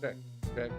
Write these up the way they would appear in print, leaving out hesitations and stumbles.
Check, check.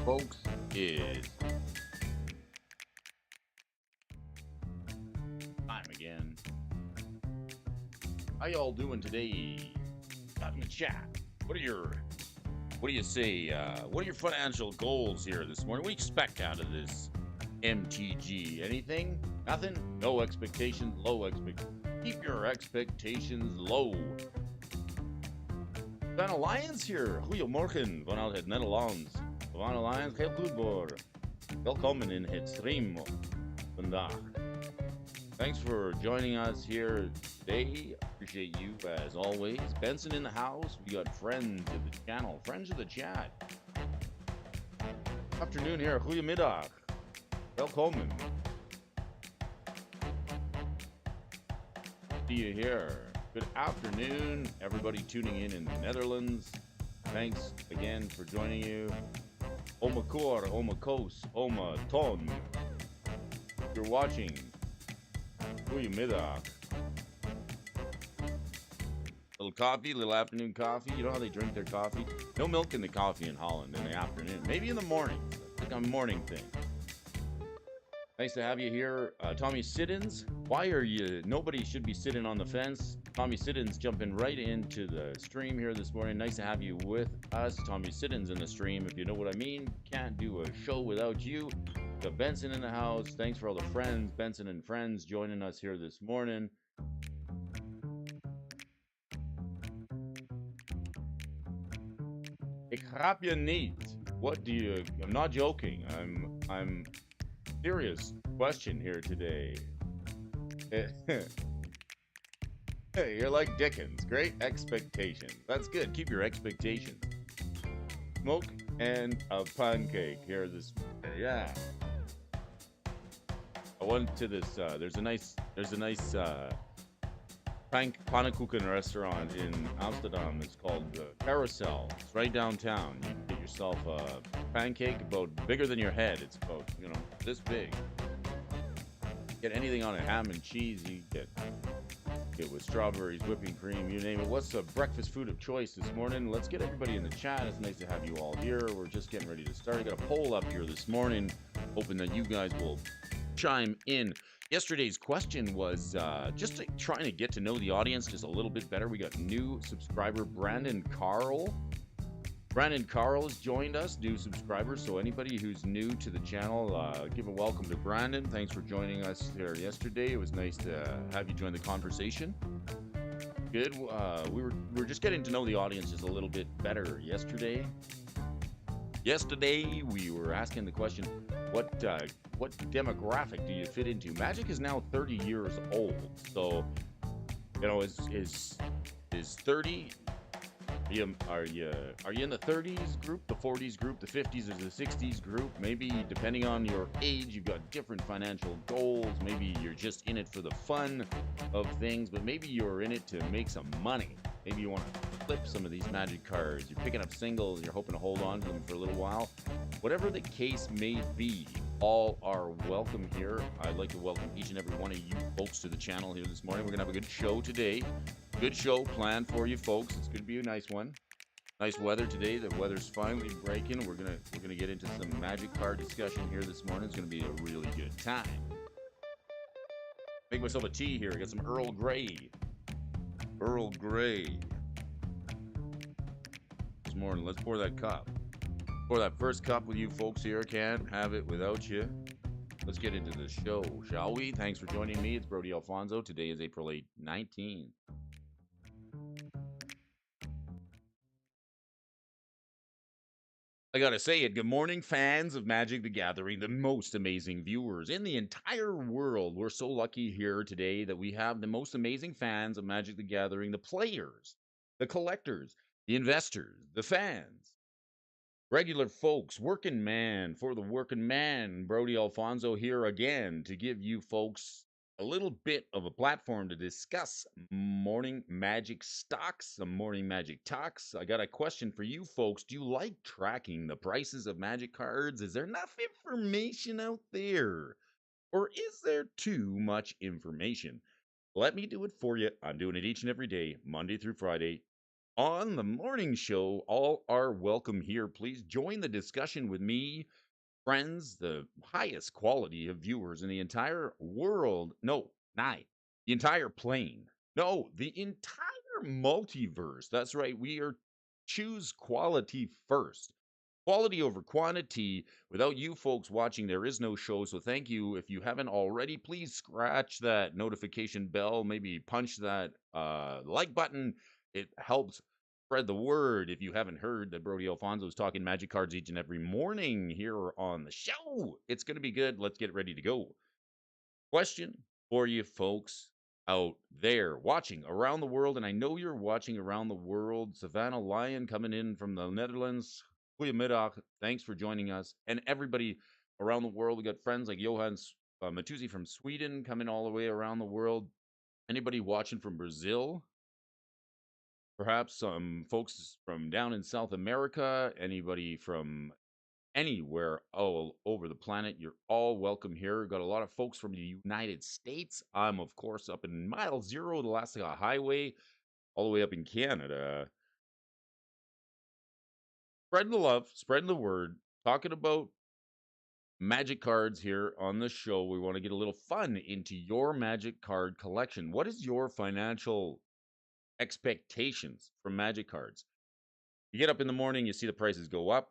folks, is time again. How y'all doing today? Out in the chat. What do you say? What are your financial goals here this morning? What do you expect out of this MTG? Anything? Nothing? No expectations, low expectations. Keep your expectations low. Van Alliance hier. Goedemorgen vanuit het Nederlands. Van Alliance, heel goed hoor. Welkom in het stream vandaag. Thanks for joining us here today. Appreciate you as always. Benson in the house. We got friends of the channel, friends of the chat. Afternoon here. Goedemiddag. Welkom. See you here. Good afternoon, everybody tuning in the Netherlands. Thanks again for joining you. Oma Kor, Oma Kos, Oma Ton. If you're watching, goedemiddag. Little coffee, little afternoon coffee. You know how they drink their coffee? No milk in the coffee in Holland in the afternoon. Maybe in the morning. It's like a morning thing. Nice to have you here. Tommy Siddons. Why are you? Nobody should be sitting on the fence. Tommy Siddons jumping right into the stream here this morning. Nice to have you with us. Tommy Siddons in the stream, if you know what I mean. Can't do a show without you. Got Benson in the house. Thanks for all the friends, Benson and friends, joining us here this morning. Ik grap je niet. What do you? I'm not joking. I'm serious question here today. Hey, you're like Dickens. Great expectations. That's good. Keep your expectations. Smoke and a pancake here this. Yeah. I went to this. There's a nice pannenkoeken restaurant in Amsterdam. It's called Carousel. It's right downtown. You can get yourself a pancake about bigger than your head. It's about, this big. Get anything on it, ham and cheese. You get with strawberries, whipping cream, you name it. What's the breakfast food of choice this morning? Let's get everybody in the chat. It's nice to have you all here. We're just getting ready to start. I got a poll up here this morning, hoping that you guys will chime in. Yesterday's question was just trying to get to know the audience just a little bit better. We got new subscriber Brandon Carl. Brandon Carl has joined us, new subscriber. So anybody who's new to the channel, give a welcome to Brandon. Thanks for joining us here yesterday. It was nice to have you join the conversation. Good. We were just getting to know the audience just a little bit better yesterday. Yesterday we were asking the question, what demographic do you fit into? Magic is now 30 years old, so is 30? Are you in the 30s group, the 40s group, the 50s, or the 60s group? Maybe depending on your age, you've got different financial goals. Maybe you're just in it for the fun of things, but maybe you're in it to make some money. Maybe you want to flip some of these magic cards. You're picking up singles, you're hoping to hold on to them for a little while. Whatever the case may be, all are welcome here. I'd like to welcome each and every one of you folks to the channel here this morning. We're gonna have a good show today. Good show planned for you folks. It's gonna be a nice one. Nice weather today. The weather's finally breaking. We're gonna get into some magic card discussion here this morning. It's gonna be a really good time. Make myself a tea here. I got some Earl Grey. Earl Grey. This morning, let's pour that cup. Pour that first cup with you folks here. Can't have it without you. Let's get into the show, shall we? Thanks for joining me. It's Brody Alfonso. Today is April 8, 19. I gotta say it. Good morning, fans of Magic the Gathering, the most amazing viewers in the entire world. We're so lucky here today that we have the most amazing fans of Magic the Gathering, the players, the collectors, the investors, the fans, regular folks, working man for the working man. Brody Alfonso here again to give you folks a little bit of a platform to discuss morning magic stocks, some morning magic talks. I got a question for you folks. Do you like tracking the prices of magic cards? Is there enough information out there? Or is there too much information? Let me do it for you. I'm doing it each and every day, Monday through Friday, on the morning show. All are welcome here. Please join the discussion with me, friends, the highest quality of viewers in the entire world. No, not the entire plane. No, the entire multiverse. That's right. We are choose quality first. Quality over quantity. Without you folks watching, there is no show. So thank you. If you haven't already, please scratch that notification bell. Maybe punch that like button. It helps spread the word. If you haven't heard that Brody Alfonso is talking magic cards each and every morning here on the show, it's going to be good. Let's get ready to go. Question for you folks out there watching around the world, and I know you're watching around the world. Savannah Lyon coming in from the Netherlands. Goedemiddag. Thanks for joining us. And everybody around the world. We got friends like Johan Matuzzi from Sweden coming all the way around the world. Anybody watching from Brazil? Perhaps some folks from down in South America. Anybody from anywhere all over the planet, you're all welcome here. Got a lot of folks from the United States. I'm, of course, up in mile zero, the Alaska Highway, all the way up in Canada. Spreading the love, spreading the word, talking about magic cards here on the show. We want to get a little fun into your magic card collection. What is your financial expectations from magic cards? You get up in the morning, you see the prices go up.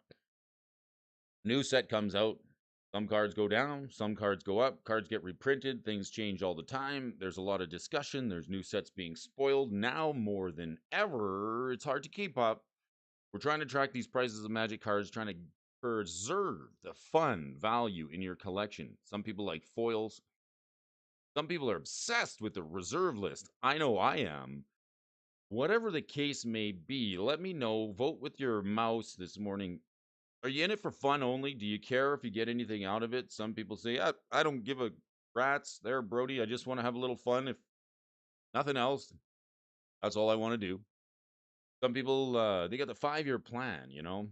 New set comes out. Some cards go down, some cards go up, cards get reprinted, things change all the time. There's a lot of discussion. There's new sets being spoiled. Now more than ever, it's hard to keep up. We're trying to track these prices of magic cards, trying to preserve the fun value in your collection. Some people like foils. Some people are obsessed with the reserve list. I know I am. Whatever the case may be, let me know. Vote with your mouse this morning. Are you in it for fun only? Do you care if you get anything out of it? Some people say, I don't give a rat's there, Brody. I just want to have a little fun. If nothing else, that's all I want to do. Some people, they got the 5-year plan, you know?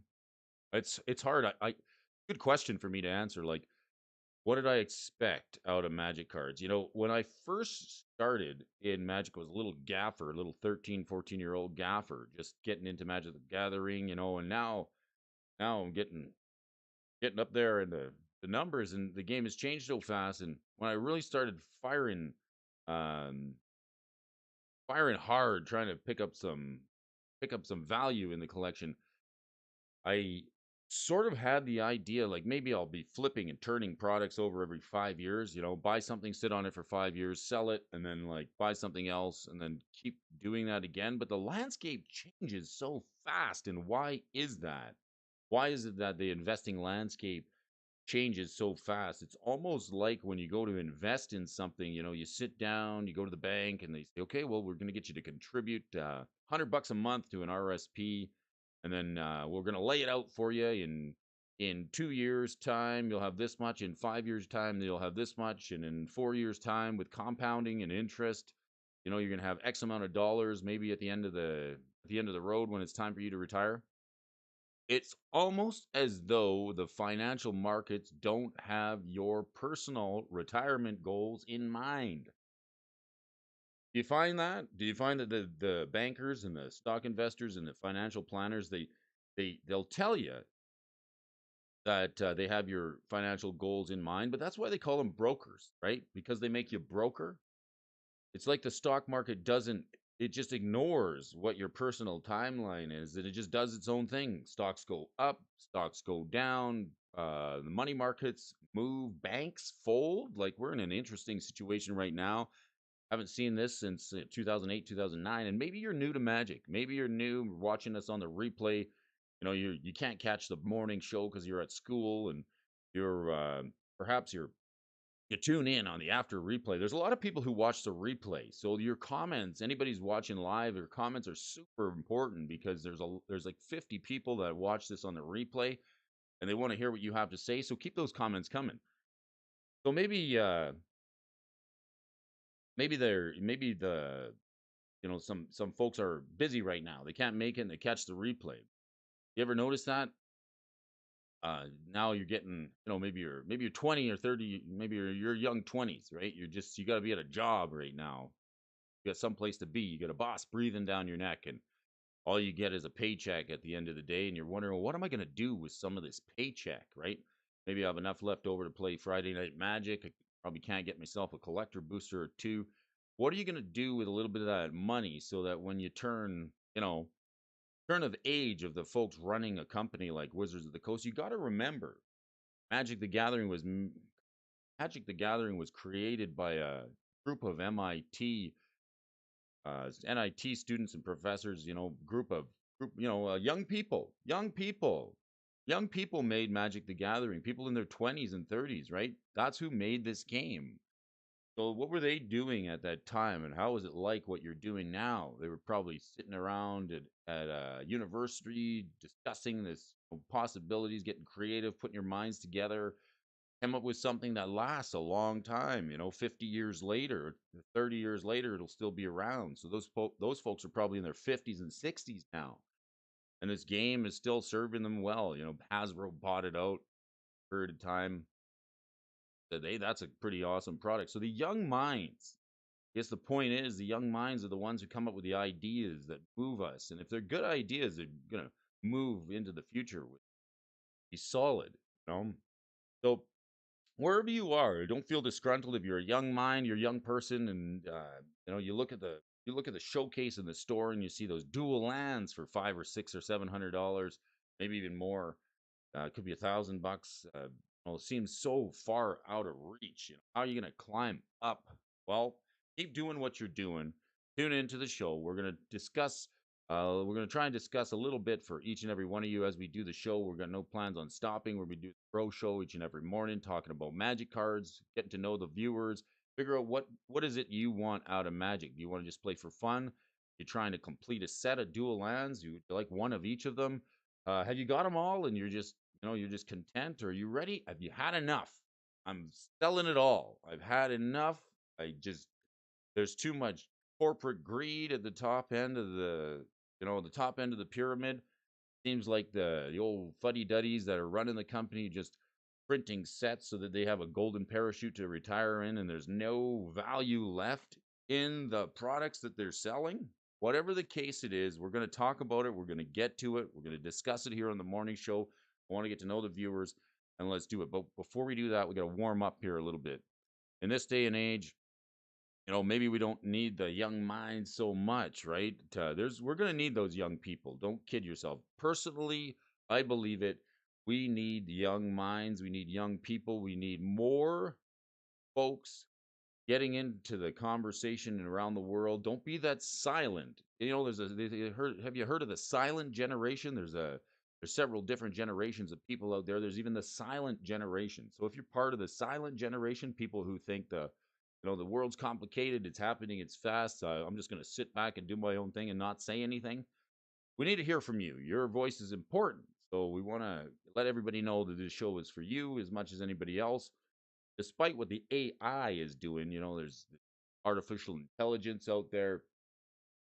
It's hard. Good question for me to answer. Like, what did I expect out of Magic cards? You know, when I first started in Magic, I was a little gaffer, a little 13, 14-year-old gaffer, just getting into Magic the Gathering, you know, and now I'm getting up there in the numbers, and the game has changed so fast. And when I really started um firing hard, trying to pick up some value in the collection, I sort of had the idea like maybe I'll be flipping and turning products over every 5 years, you know, buy something, sit on it for 5 years, sell it, and then like buy something else and then keep doing that again. But the landscape changes so fast. And why is that? Why is it that the investing landscape changes so fast? It's almost like when you go to invest in something, you know, you sit down, you go to the bank, and they say, okay, well, we're going to get you to contribute $100 a month to an RSP, and then we're going to lay it out for you in 2 years time you'll have this much, in 5 years time you'll have this much, and in 4 years time with compounding and interest, you know, you're going to have X amount of dollars maybe at the end of the road when it's time for you to retire. It's almost as though the financial markets don't have your personal retirement goals in mind. Do you find that? Do you find that the bankers and the stock investors and the financial planners, they'll tell you that they have your financial goals in mind, but that's why they call them brokers, right? Because they make you broker. It's like the stock market doesn't, it just ignores what your personal timeline is, and it just does its own thing. Stocks go up, stocks go down, the money markets move, banks fold. Like, we're in an interesting situation right now. Haven't seen this since 2008, 2009. And maybe you're new to Magic. Maybe you're new watching us on the replay. You know, you can't catch the morning show because you're at school, and you're perhaps you tune in on the after replay. There's a lot of people who watch the replay. So your comments, anybody's watching live, your comments are super important, because there's like 50 people that watch this on the replay, and they want to hear what you have to say. So keep those comments coming. So maybe the you know, some folks are busy right now. They can't make it and they catch the replay. You ever notice that? Now you're getting, you know, maybe you're 20 or 30, maybe you're young 20s, right? You got to be at a job right now. You got someplace to be. You got a boss breathing down your neck, and all you get is a paycheck at the end of the day, and you're wondering, well, what am I going to do with some of this paycheck, right? Maybe I have enough left over to play Friday Night Magic. I probably can't get myself a collector booster or two. What are you going to do with a little bit of that money so that when you turn, turn of age of the folks running a company like Wizards of the Coast, you got to remember Magic the Gathering was Magic the Gathering was created by a group of NIT students and professors, young people made Magic the Gathering. People in their 20s and 30s, right? That's who made this game. So what were they doing at that time, and how was it like what you're doing now? They were probably sitting around at a university discussing this possibilities, getting creative, putting your minds together, come up with something that lasts a long time. 50 years later, 30 years later, it'll still be around. So those folks are probably in their 50s and 60s now, and this game is still serving them well. Hasbro bought it out for a time. Said, hey, that's a pretty awesome product. So the young minds, I guess the point is, the young minds are the ones who come up with the ideas that move us, and if they're good ideas, they're gonna move into the future with be solid. So wherever you are, don't feel disgruntled if you're a young mind, you're a young person, and you look at the showcase in the store and you see those dual lands for $500 or $600 or $700, maybe even more. It could be $1,000. It seems so far out of reach. How are you going to climb up? Well, keep doing what you're doing. Tune into the show. We're going to discuss. We're going to try and discuss a little bit for each and every one of you as we do the show. We've got no plans on stopping. We're going to do the Pro Show each and every morning, talking about Magic cards, getting to know the viewers, figure out what is it you want out of Magic. Do you want to just play for fun? You're trying to complete a set of dual lands. You like one of each of them. Have you got them all, and you're just content? Or are you ready? Have you had enough? I'm selling it all. I've had enough. There's too much corporate greed at the top end of the top end of the pyramid. Seems like the old fuddy-duddies that are running the company just printing sets so that they have a golden parachute to retire in, and there's no value left in the products that they're selling. Whatever the case it is, we're going to talk about it. We're going to get to it. We're going to discuss it here on the morning show. I want to get to know the viewers, and let's do it. But before we do that, we got to warm up here a little bit. In this day and age, maybe we don't need the young minds so much, right? We're going to need those young people. Don't kid yourself. Personally, I believe it. We need young minds. We need young people. We need more folks getting into the conversation around the world. Don't be that silent. Have you heard of the silent generation? There's several different generations of people out there. There's even the silent generation. So if you're part of the silent generation, people who think the world's complicated, it's happening, it's fast, I'm just going to sit back and do my own thing and not say anything. We need to hear from you. Your voice is important. So we want to let everybody know that this show is for you as much as anybody else. Despite what the AI is doing, there's artificial intelligence out there,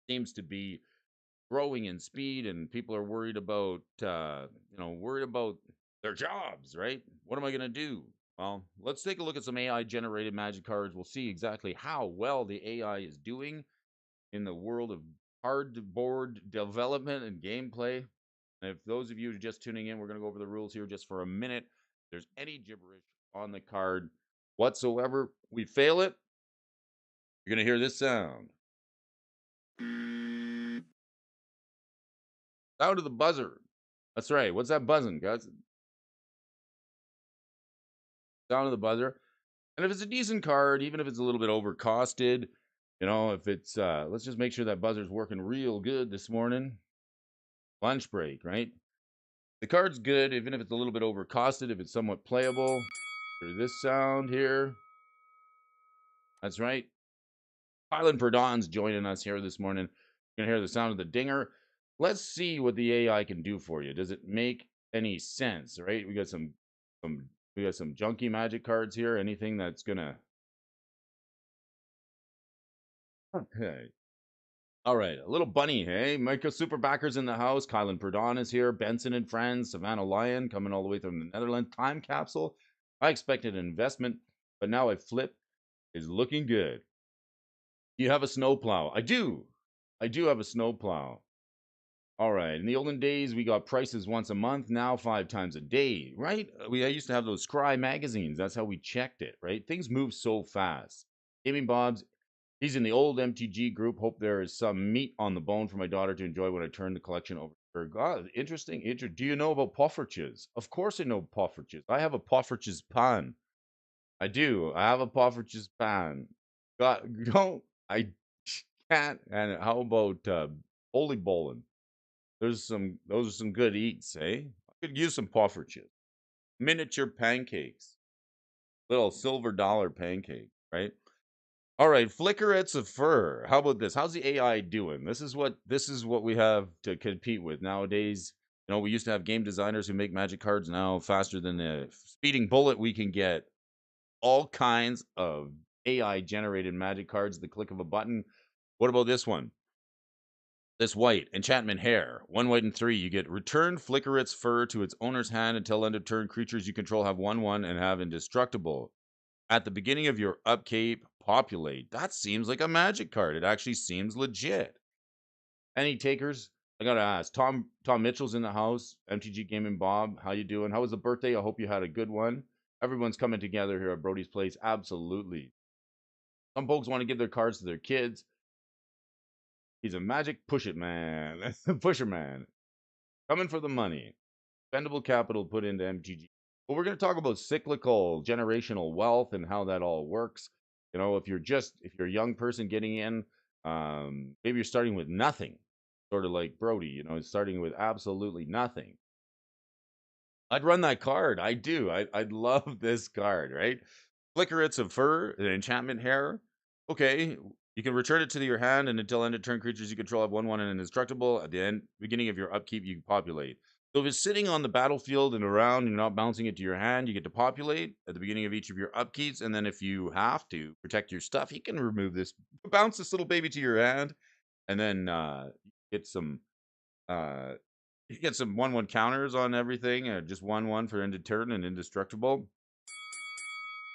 seems to be growing in speed, and people are worried about their jobs, right? What am I going to do? Well, let's take a look at some AI generated Magic cards. We'll see exactly how well the AI is doing in the world of cardboard development and gameplay. And if those of you are just tuning in, we're going to go over the rules here just for a minute. If there's any gibberish on the card whatsoever, we fail it, you're going to hear this sound. Sound of the buzzer. That's right. What's that buzzing, guys? Sound of the buzzer. And if it's a decent card, even if it's a little bit overcosted, if it's let's just make sure that buzzer's working real good this morning. Lunch break, right? The card's good, even if it's a little bit overcosted, if it's somewhat playable. Hear this sound here. That's right. Kylan Perdon's joining us here this morning. You're gonna hear the sound of the dinger. Let's see what the AI can do for you. Does it make any sense? Right? We got some junky Magic cards here. Anything that's gonna. Okay. All right, a little bunny, hey? Micro Super Backers in the house. Kylan Perdon is here. Benson and friends. Savannah Lyon coming all the way from the Netherlands. Time capsule. I expected an investment, but now I flip. Is looking good. You have a snowplow. I do. I do have a snowplow. All right. In the olden days, we got prices once a month, now 5 times a day, right? I used to have those Scry magazines. That's how we checked it, right? Things move so fast. Gaming Bob's, he's in the old MTG group. Hope there is some meat on the bone for my daughter to enjoy when I turn the collection over to her. God, interesting. Do you know about poffertjes? Of course I know poffertjes. I have a poffertjes pan. I do. I have a poffertjes pan. God, don't. I can't. And how about holy bowling? Those are some good eats, eh? I could use some poffertjes. Miniature pancakes. Little silver dollar pancake, right? All right, flickerets of fur. How about this? How's the AI doing? This is what we have to compete with nowadays. We used to have game designers who make magic cards. Now, faster than a speeding bullet, we can get all kinds of AI generated magic cards at the click of a button. What about this one? This white enchantment hair. 1 white and 3. You get return flickeret's fur to its owner's hand until end of turn. Creatures you control have 1/1 and have indestructible. At the beginning of your upkeep, populate. That seems like a magic card. It actually seems legit. Any takers? I gotta ask. Tom Mitchell's in the house. MTG Gaming Bob, how you doing? How was the birthday? I hope you had a good one. Everyone's coming together here at Brody's place. Absolutely. Some folks want to give their cards to their kids. He's a magic push it man. Pusher man. Coming for the money. Spendable capital put into MTG. But we're going to talk about cyclical generational wealth and how that all works. If you're a young person getting in, maybe you're starting with nothing, sort of like Brody, starting with absolutely nothing. I'd run that card. I do. I'd love this card, right? Flickerets of fur, an enchantment hair. Okay, you can return it to your hand, and until end of turn, creatures you control have 1/1 and indestructible. At the beginning of your upkeep, you populate. So if it's sitting on the battlefield and around, you're not bouncing it to your hand, you get to populate at the beginning of each of your upkeeps, and then if you have to protect your stuff, you can remove this, bounce this little baby to your hand, and then get some uh, you get some 1/1 counters on everything, just 1/1 for end of turn and indestructible.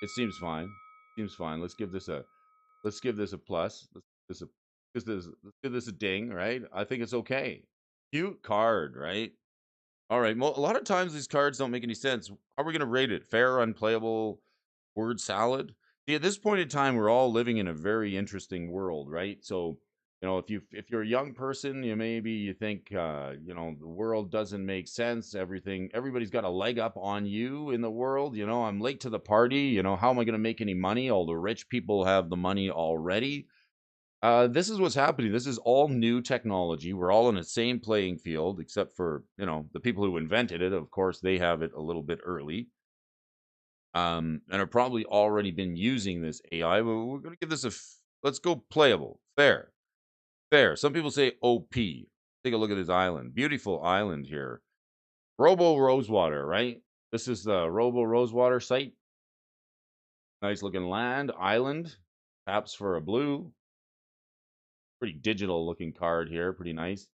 It seems fine. Seems fine. Let's give this a plus. Let's give this a ding, right? I think it's okay. Cute card, right? All right. Well, a lot of times these cards don't make any sense. How are we going to rate it? Fair, unplayable, word salad? See, at this point in time, we're all living in a very interesting world, right? So, if you're a young person, maybe you think the world doesn't make sense. Everybody's got a leg up on you in the world. I'm late to the party. How am I going to make any money? All the rich people have the money already. This is what's happening. This is all new technology. We're all in the same playing field, except for the people who invented it. Of course, they have it a little bit early, and have probably already been using this AI. But we're gonna give this let's go playable, fair, fair. Some people say OP. Take a look at this island, beautiful island here. Robo Rosewater, right? This is the Robo Rosewater site. Nice looking land island. Taps for a blue. Pretty digital looking card here. Pretty nice.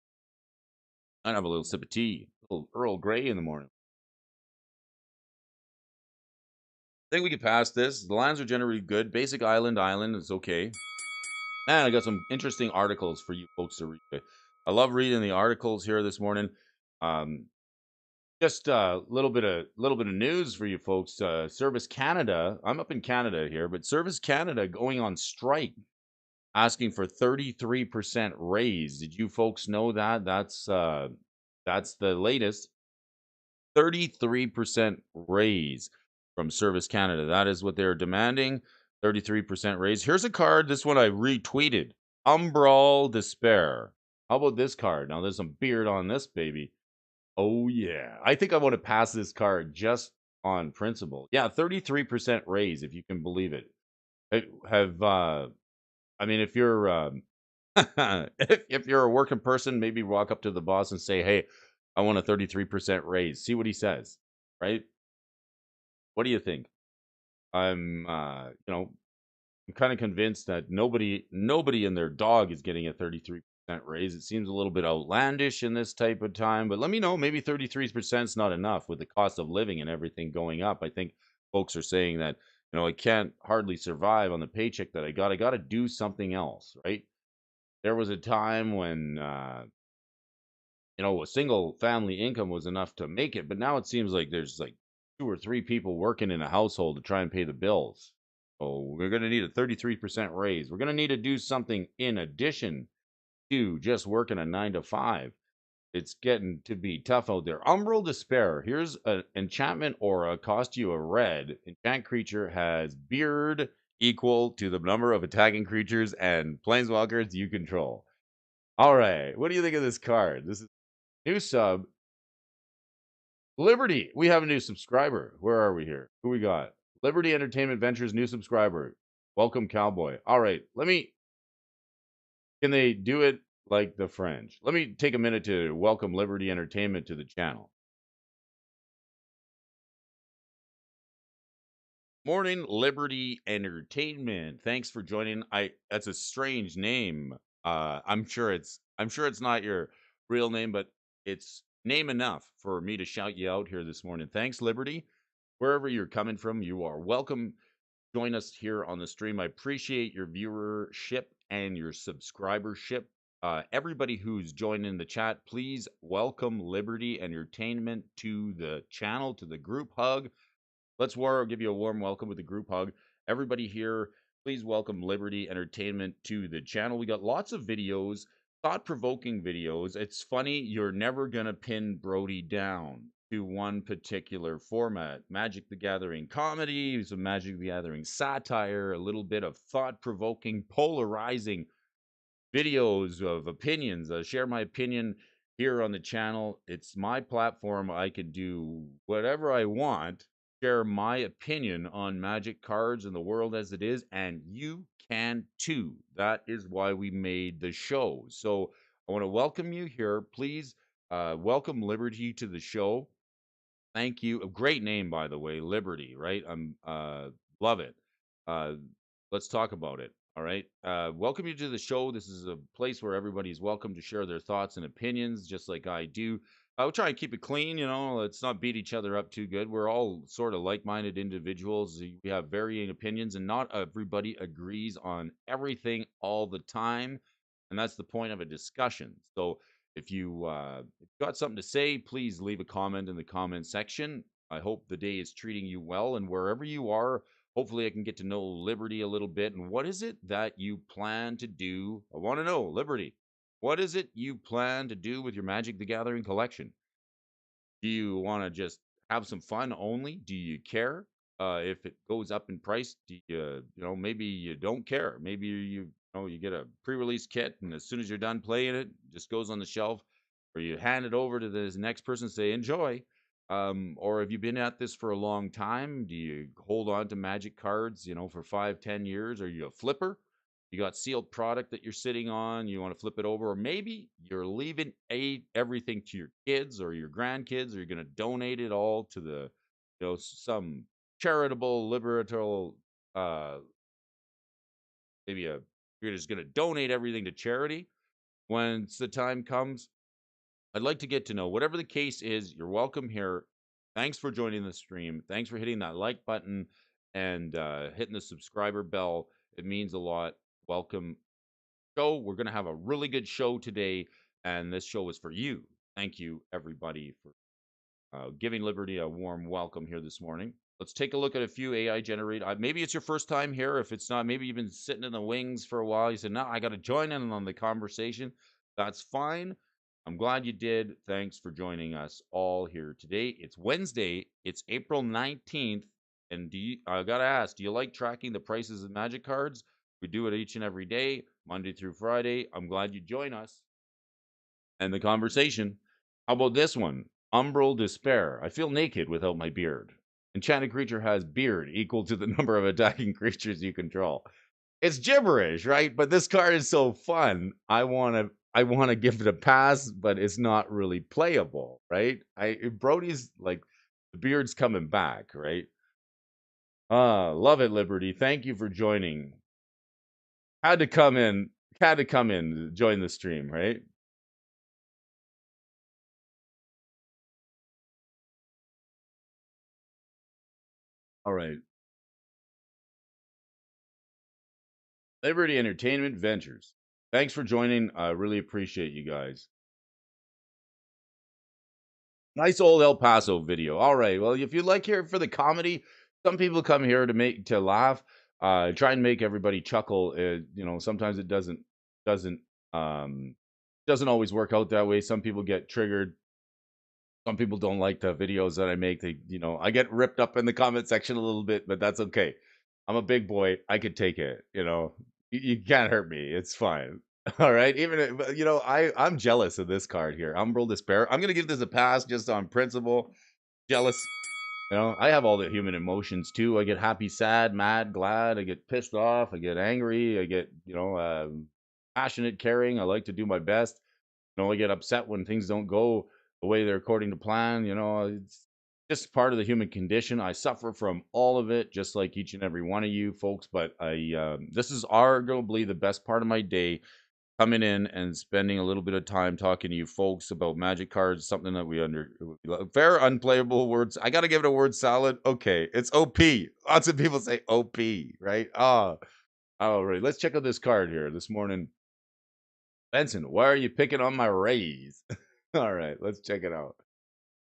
I'd have a little sip of tea. A little Earl Grey in the morning. I think we could pass this. The lands are generally good. Basic island is okay. And I got some interesting articles for you folks to read. I love reading the articles here this morning. Um, just a little bit of news for you folks. Service Canada. I'm up in Canada here, but Service Canada going on strike, asking for 33% raise. Did you folks know that? That's the latest. 33% raise from Service Canada. That is what they're demanding. 33% raise. Here's a card. This one I retweeted. Umbral Despair. How about this card? Now there's some beard on this baby. Oh yeah. I think I want to pass this card just on principle. Yeah, 33% raise, if you can believe it. If you're if you're a working person, maybe walk up to the boss and say, "Hey, I want a 33% raise." See what he says, right? What do you think? I'm I'm kind of convinced that nobody and their dog is getting a 33% raise. It seems a little bit outlandish in this type of time, but let me know, maybe 33% is not enough with the cost of living and everything going up. I think folks are saying that, I can't hardly survive on the paycheck that I got. I got to do something else, right? There was a time when a single family income was enough to make it, but now it seems like there's like two or three people working in a household to try and pay the bills. So we're going to need a 33% raise. We're going to need to do something in addition to just working a 9 to 5. It's getting to be tough out there. Umbral Despair. Here's an enchantment aura. Cost you a red. Enchant creature has beard equal to the number of attacking creatures and planeswalkers you control. All right. What do you think of this card? This is new sub. Liberty. We have a new subscriber. Where are we here? Who we got? Liberty Entertainment Ventures, new subscriber. Welcome, Cowboy. All right. Can they do it like the French? Let me take a minute to welcome Liberty Entertainment to the channel. Morning, Liberty Entertainment. Thanks for joining. That's a strange name. I'm sure it's not your real name, but it's name enough for me to shout you out here this morning. Thanks, Liberty. Wherever you're coming from, you are welcome. Join us here on the stream. I appreciate your viewership and your subscribership. Everybody who's joining the chat, please welcome Liberty Entertainment to the channel, to the group hug. Give you a warm welcome with a group hug. Everybody here, please welcome Liberty Entertainment to the channel. We got lots of videos, thought-provoking videos. It's funny, you're never going to pin Brody down to one particular format. Magic the Gathering comedy, some Magic the Gathering satire, a little bit of thought-provoking, polarizing videos of opinions. Share my opinion here on the channel. It's my platform. I can do whatever I want, share my opinion on Magic cards and the world as it is, and you can too. That is why we made the show. So I want to welcome you here. Please welcome Liberty to the show. Thank you. A great name, by the way, Liberty, right? I'm love it. Uh, let's talk about it. All right. Welcome you to the show. This is a place where everybody's welcome to share their thoughts and opinions, just like I do. I'll try and keep it clean, let's not beat each other up too good. We're all sort of like-minded individuals. We have varying opinions, and not everybody agrees on everything all the time. And that's the point of a discussion. So if you got something to say, please leave a comment in the comment section. I hope the day is treating you well, and wherever you are, hopefully I can get to know Liberty a little bit. And what is it that you plan to do? I want to know, Liberty. What is it you plan to do with your Magic the Gathering collection? Do you want to just have some fun only? Do you care if it goes up in price? Do maybe you don't care. Maybe you get a pre-release kit, and as soon as you're done playing it, it just goes on the shelf, or you hand it over to this next person, say enjoy. Or have you been at this for a long time? Do you hold on to Magic cards, for 5, 10 years? Are you a flipper? You got sealed product that you're sitting on, you want to flip it over, or maybe you're leaving everything to your kids or your grandkids, or you're going to donate it all to some charitable liberal, uh you're just going to donate everything to charity when the time comes. I'd like to get to know. Whatever the case is, you're welcome here. Thanks for joining the stream. Thanks for hitting that like button and hitting the subscriber bell. It means a lot. Welcome. We're going to have a really good show today, and this show is for you. Thank you, everybody, for giving Liberty a warm welcome here this morning. Let's take a look at a few AI generated. Maybe it's your first time here. If it's not, maybe you've been sitting in the wings for a while. You said, no, I got to join in on the conversation. That's fine. I'm glad you did. Thanks for joining us all here today. It's Wednesday. It's April 19th. And I got to ask, do you like tracking the prices of Magic cards? We do it each and every day, Monday through Friday. I'm glad you join us and the conversation. How about this one? Umbral Despair. I feel naked without my beard. Enchanted creature has beard equal to the number of attacking creatures you control. It's gibberish, right? But this card is so fun. I want to give it a pass, but it's not really playable, right? Brody's like the beard's coming back, right? Love it, Liberty. Thank you for joining. Had to come in, join the stream, right? All right. Liberty Entertainment Ventures. Thanks for joining. I really appreciate you guys. Nice old El Paso video. All right. Well, if you like here for the comedy, some people come here to laugh, try and make everybody chuckle. Sometimes it doesn't um doesn't always work out that way. Some people get triggered. Some people don't like the videos that I make. I get ripped up in the comment section a little bit, but that's okay. I'm a big boy. I could take it. You can't hurt me. It's fine. All right. I'm jealous of this card here. Umbral Despair. I'm gonna give this a pass just on principle. Jealous. I have all the human emotions too. I get happy, sad, mad, glad. I get pissed off. I get angry. I get passionate, caring. I like to do my best. I get upset when things don't go the way they're according to plan. It's just part of the human condition. I suffer from all of it, just like each and every one of you folks. But this is arguably the best part of my day, coming in and spending a little bit of time talking to you folks about magic cards, something that we fair unplayable words. I gotta give it a word salad. Okay, it's OP. Lots of people say OP, right? All right. Let's check out this card here this morning. Benson, why are you picking on my Rays? All right, let's check it out.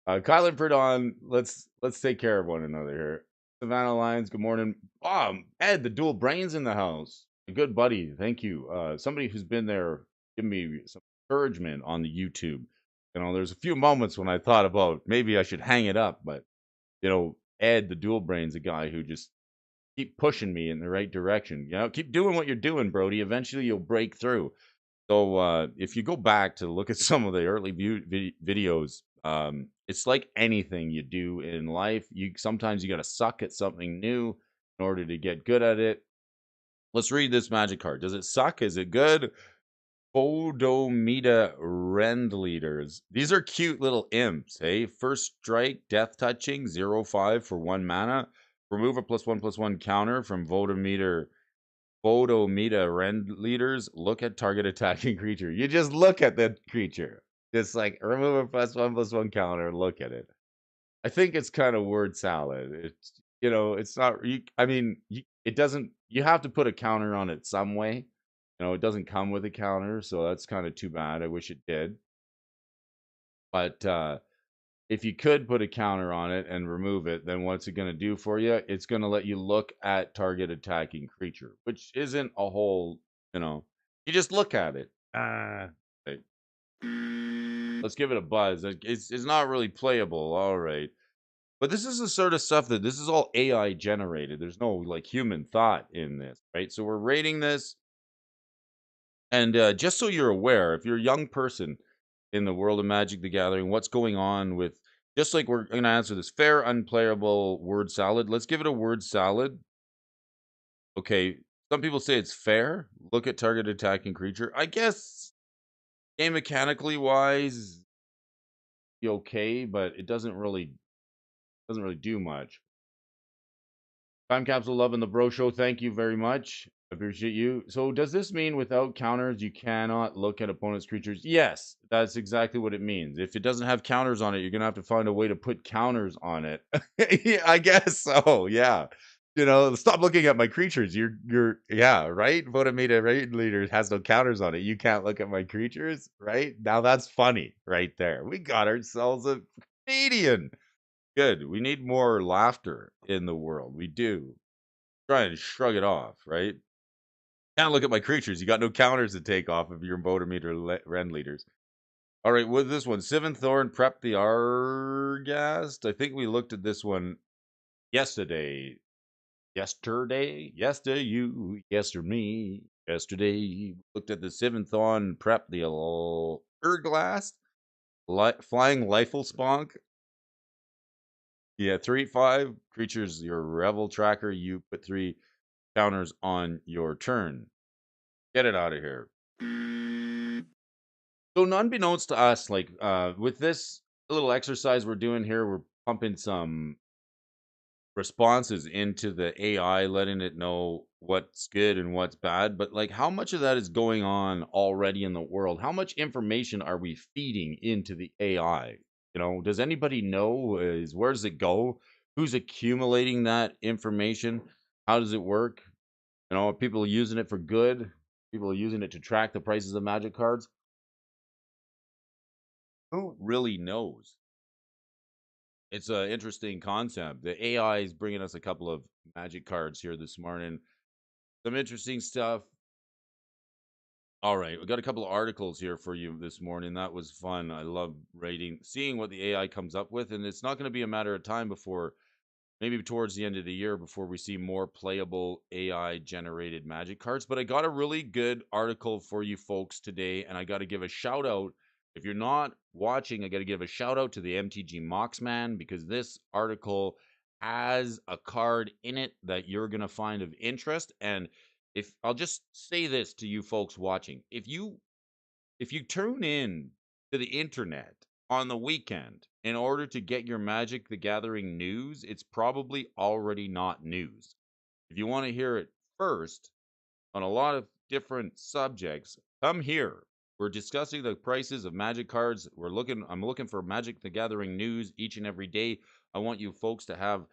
Kylan Perdon, let's take care of one another here. Savannah Lions, good morning. Ed, the dual brains in the house. A good buddy, thank you. Somebody who's been there, giving me some encouragement on the YouTube. There's a few moments when I thought about maybe I should hang it up, but Ed, the dual brains, a guy who just keep pushing me in the right direction. Keep doing what you're doing, Brody. Eventually, you'll break through. So if you go back to look at some of the early videos, it's like anything you do in life. Sometimes you got to suck at something new in order to get good at it. Let's read this magic card. Does it suck? Is it good? Podomita Rend Leaders. These are cute little imps, hey? First strike, death touching, 0/5 for 1 mana. Remove a +1/+1 counter from Vodomita Rend Leaders. Look at target attacking creature. You just look at that creature. Just like remove a +1/+1 counter. Look at it. I think it's kind of word salad. It's not. It doesn't. You have to put a counter on it some way. It doesn't come with a counter, so that's kind of too bad. I wish it did. But if you could put a counter on it and remove it, then what's it going to do for you? It's going to let you look at target attacking creature, which isn't a whole, you just look at it. Right. Let's give it a buzz. It's not really playable. All right. But this is the sort of stuff this is all AI generated. There's no like human thought in this, right? So we're rating this. And just so you're aware, if you're a young person in the world of Magic the Gathering, what's going on with, just like we're going to answer this fair, unplayable word salad. Let's give it a word salad. Okay. Some people say it's fair. Look at target attacking creature. I guess game mechanically wise, okay, but it doesn't really do much. Time Capsule loving the bro show. Thank you very much. Appreciate you. So does this mean without counters you cannot look at opponent's creatures? Yes, that's exactly what it means. If it doesn't have counters on it, you're gonna have to find a way to put counters on it. Yeah, I guess so. Yeah. Stop looking at my creatures. Yeah, right? Votamita Raid Leader has no counters on it. You can't look at my creatures, right? Now that's funny right there. We got ourselves a comedian. Good. We need more laughter in the world. We do. Try and shrug it off, right? Can't look at my creatures. You got no counters to take off of your Botometer Rend Leaders. All right, with this one, Sivin Thorn Prep the Argast. I think we looked at this one yesterday. Yesterday, yester me. Yesterday, looked at the Sivin Thorn Prep the Urglast. Flying Lifelsponk. Yeah, 3/5 creatures, your Revel tracker. You put 3 counters on your turn. Get it out of here. So, unbeknownst to us, like with this little exercise we're doing here, we're pumping some responses into the AI, letting it know what's good and what's bad. But like, how much of that is going on already in the world? How much information are we feeding into the AI? Does anybody know? Where does it go? Who's accumulating that information? How does it work? Are people using it for good? People are using it to track the prices of magic cards. Who really knows? It's an interesting concept. The AI is bringing us a couple of magic cards here this morning. Some interesting stuff. All right, we got a couple of articles here for you this morning. That was fun. I love seeing what the AI comes up with, and it's not going to be a matter of time before maybe towards the end of the year before we see more playable AI generated magic cards. But I got a really good article for you folks today, and I got to give a shout out. If you're not watching, I got to give a shout out to the MTG Moxman because this article has a card in it that you're going to find of interest. And if I'll just say this to you folks watching, if you tune in to the internet on the weekend in order to get your Magic the Gathering news, it's probably already not news. If you want to hear it first on a lot of different subjects, come here. We're discussing the prices of Magic cards. I'm looking for Magic the Gathering news each and every day. I want you folks to have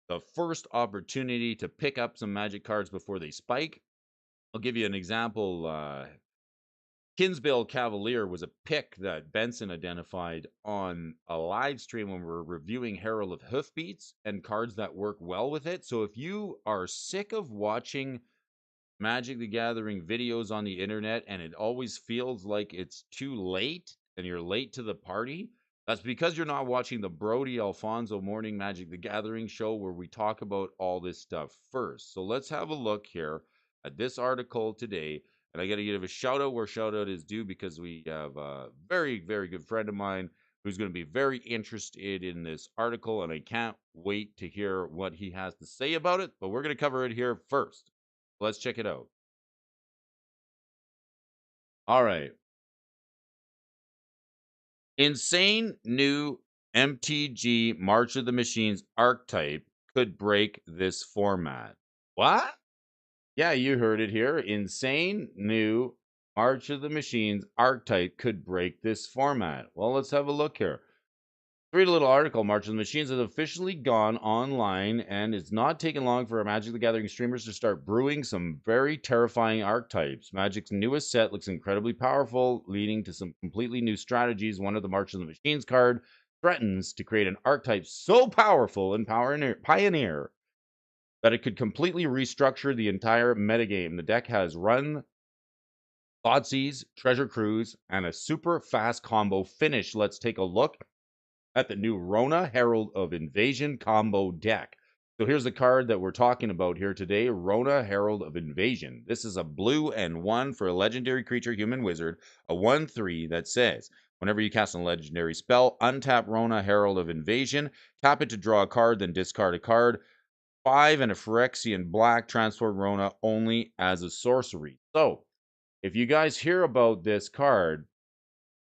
the first opportunity to pick up some Magic cards before they spike. I'll give you an example. Kinsbale Cavalier was a pick that Benson identified on a live stream when we were reviewing Herald of Hoofbeats and cards that work well with it. So if you are sick of watching Magic the Gathering videos on the internet and it always feels like it's too late and you're late to the party, that's because you're not watching the Brody Alfonso Morning Magic the Gathering show where we talk about all this stuff first. So let's have a look here at this article today. And I got to give a shout out where shout out is due because we have a very, very good friend of mine who's going to be very interested in this article. And I can't wait to hear what he has to say about it. But we're going to cover it here first. Let's check it out. All right. Insane new MTG March of the Machines archetype could break this format. What? Yeah, you heard it here. Insane new March of the Machines archetype could break this format. Well, let's have a look here. Read a little article. March of the Machines has officially gone online, and it's not taking long for our Magic the Gathering streamers to start brewing some very terrifying archetypes. Magic's newest set looks incredibly powerful, leading to some completely new strategies. One of the March of the Machines card threatens to create an archetype so powerful and pioneer that it could completely restructure the entire metagame. The deck has Run, Thoughtseize, Treasure Cruise, and a super fast combo finish. Let's take a look at the new Rona Herald of Invasion combo deck. So here's the card that we're talking about here today, Rona Herald of Invasion. This is a blue and 1 for a legendary creature human wizard, a 1/3 that says, whenever you cast a legendary spell, untap Rona Herald of Invasion, tap it to draw a card, then discard a card. 5 and a Phyrexian black, transform Rona only as a sorcery. So if you guys hear about this card,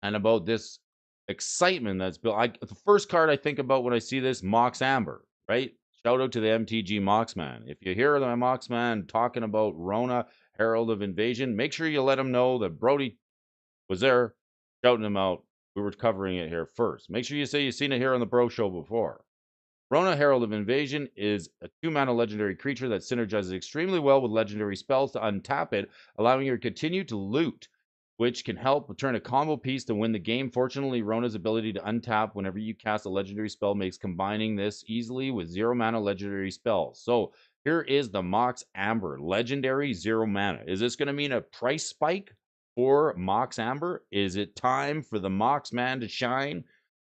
and about this excitement that's built. The first card I think about when I see this, Mox Amber, right? Shout out to the MTG Moxman. If you hear the Moxman talking about Rona, Herald of Invasion, make sure you let him know that Brody was there shouting him out. We were covering it here first. Make sure you say you've seen it here on the Bro Show before. Rona, Herald of Invasion is a 2-mana legendary creature that synergizes extremely well with legendary spells to untap it, allowing you to continue to loot, which can help return a combo piece to win the game. Fortunately, Rona's ability to untap whenever you cast a legendary spell makes combining this easily with 0-mana legendary spells. So here is the Mox Amber, legendary 0 mana. Is this going to mean a price spike for Mox Amber? Is it time for the Mox Man to shine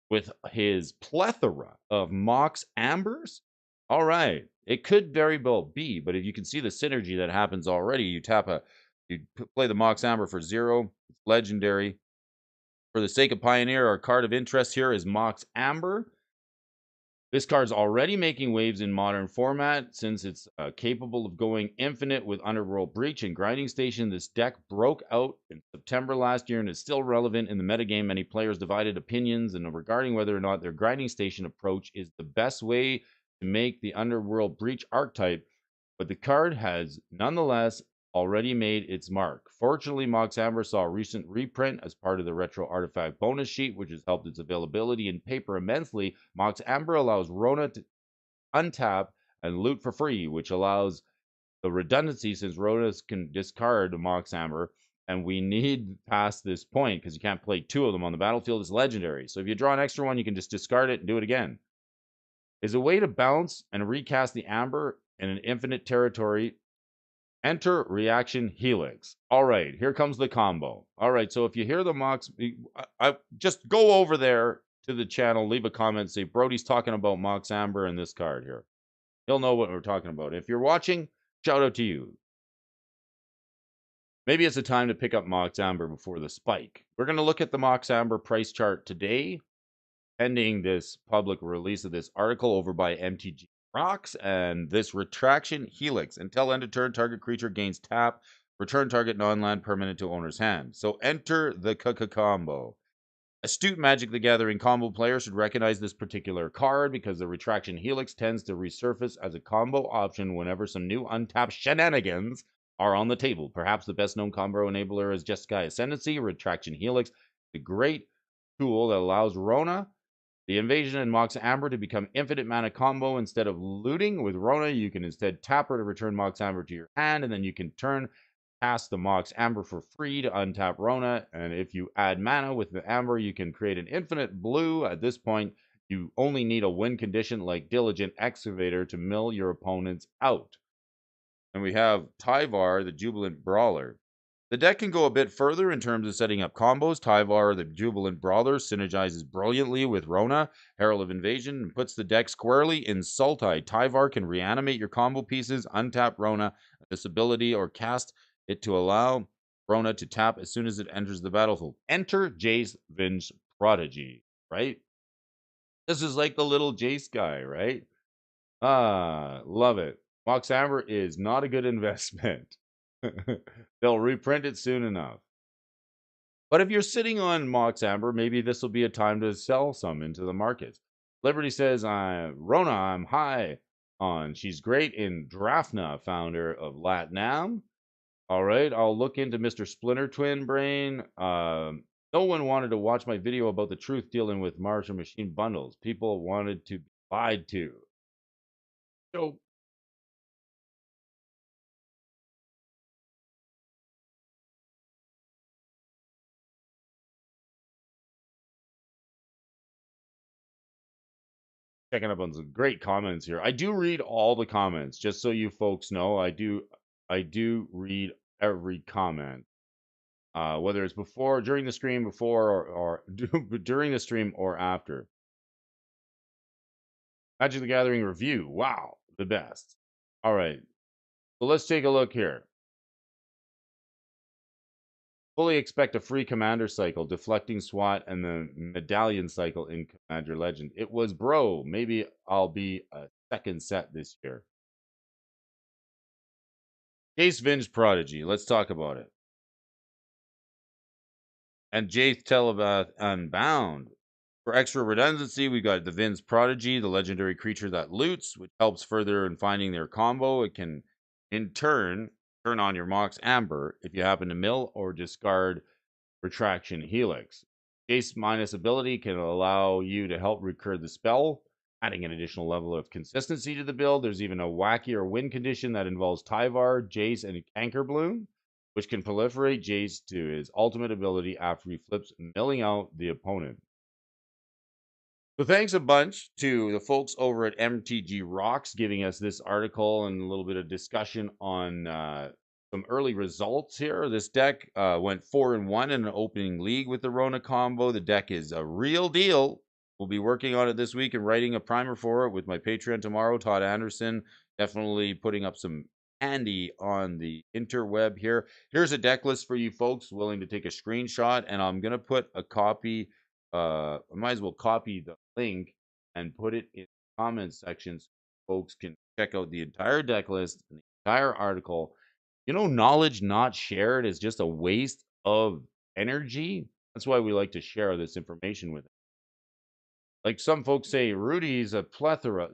with his plethora of Mox Ambers? All right, it could very well be, but if you can see the synergy that happens already, you play the Mox Amber for 0, it's legendary. For the sake of Pioneer, our card of interest here is Mox Amber. This card's already making waves in modern format since it's capable of going infinite with Underworld Breach and Grinding Station. This deck broke out in September last year and is still relevant in the metagame. Many players divided opinions regarding whether or not their Grinding Station approach is the best way to make the Underworld Breach archetype, but the card has nonetheless already made its mark. Fortunately, Mox Amber saw a recent reprint as part of the Retro Artifact bonus sheet, which has helped its availability in paper immensely. Mox Amber allows Rona to untap and loot for free, which allows the redundancy since Ronas can discard Mox Amber, and we need past this point because you can't play 2 of them on the battlefield. It's legendary. So if you draw an extra one, you can just discard it and do it again. is a way to bounce and recast the amber in an infinite territory. Enter reaction helix. All right, here comes the combo. All right, so if you hear the Mox, I just go over there to the channel, leave a comment, say Brody's talking about Mox Amber and this card here. He'll know what we're talking about. If you're watching, shout out to you. Maybe it's a time to pick up Mox Amber before the spike. We're going to look at the Mox Amber price chart today, pending this public release of this article over by MTG Rocks and this retraction helix. Until end of turn, target creature gains tap. Return target non-land permanent to owner's hand. So enter the combo. Astute Magic the Gathering combo player should recognize this particular card because the retraction helix tends to resurface as a combo option whenever some new untapped shenanigans are on the table. Perhaps the best known combo enabler is Jeskai Ascendancy. Retraction helix, the great tool that allows Rona, the Invasion, and Mox Amber to become infinite mana combo. Instead of looting with Rona, you can instead tap her to return Mox Amber to your hand, and then you can cast the Mox Amber for free to untap Rona. And if you add mana with the Amber, you can create an infinite blue. At this point, you only need a win condition like Diligent Excavator to mill your opponents out. And we have Tyvar, the Jubilant Brawler. The deck can go a bit further in terms of setting up combos. Tyvar, the Jubilant Brawler, synergizes brilliantly with Rona, Herald of Invasion, and puts the deck squarely in Sultai. Tyvar can reanimate your combo pieces, untap Rona, this ability, or cast it to allow Rona to tap as soon as it enters the battlefield. Enter Jace Vinge Prodigy, right? This is like the little Jace guy, right? Love it. Mox Amber is not a good investment. They'll reprint it soon enough. But if you're sitting on Mox Amber, maybe this will be a time to sell some into the market. Liberty says, Rona, I'm high on. She's great in Drafna, founder of Latnam. All right, I'll look into Mr. Splinter Twin Brain. No one wanted to watch my video about the truth dealing with Martian Machine bundles. People wanted to be lied to. So checking up on some great comments here. I do read all the comments, just so you folks know. I do read every comment. Whether it's during the stream, or during the stream or after. Magic the Gathering review. Wow, the best. All right. So let's take a look here. Fully expect a free commander cycle, deflecting SWAT, and the medallion cycle in Commander Legend. It was bro. Maybe I'll be a second set this year. Jace Vinge Prodigy. Let's talk about it. And Jace Telebath Unbound. For extra redundancy, we got the Vinge Prodigy, the legendary creature that loots, which helps further in finding their combo. It can, in turn on your Mox Amber if you happen to mill or discard Retraction Helix. Jace minus ability can allow you to help recur the spell, adding an additional level of consistency to the build. There's even a wackier win condition that involves Tyvar, Jace, and Canker Bloom, which can proliferate Jace to his ultimate ability after he flips, milling out the opponent. So thanks a bunch to the folks over at MTG Rocks giving us this article and a little bit of discussion on some early results here. This deck went 4-1 in an opening league with the Rona combo. The deck is a real deal. We'll be working on it this week and writing a primer for it with my Patreon tomorrow, Todd Anderson. Definitely putting up some handy on the interweb here. Here's a deck list for you folks willing to take a screenshot, and I'm going to put a copy. I might as well copy the link and put it in the comments section so folks can check out the entire deck list and the entire article. You know, knowledge not shared is just a waste of energy. That's why we like to share this information with it. Like some folks say, Rudy's a plethora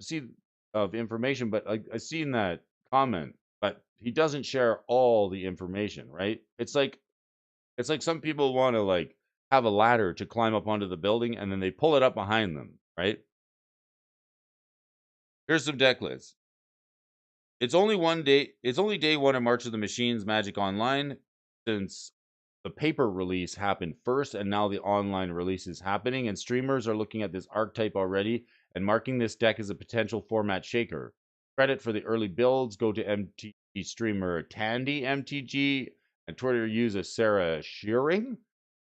of information, but I've seen that comment, but he doesn't share all the information, right? It's like some people want to like have a ladder to climb up onto the building and then they pull it up behind them, right? Here's some deck lists. It's only day one of March of the Machines Magic Online, since the paper release happened first and now the online release is happening, and streamers are looking at this archetype already and marking this deck as a potential format shaker. Credit for the early builds go to MTG streamer Tandy MTG and Twitter user Sarah Shearing.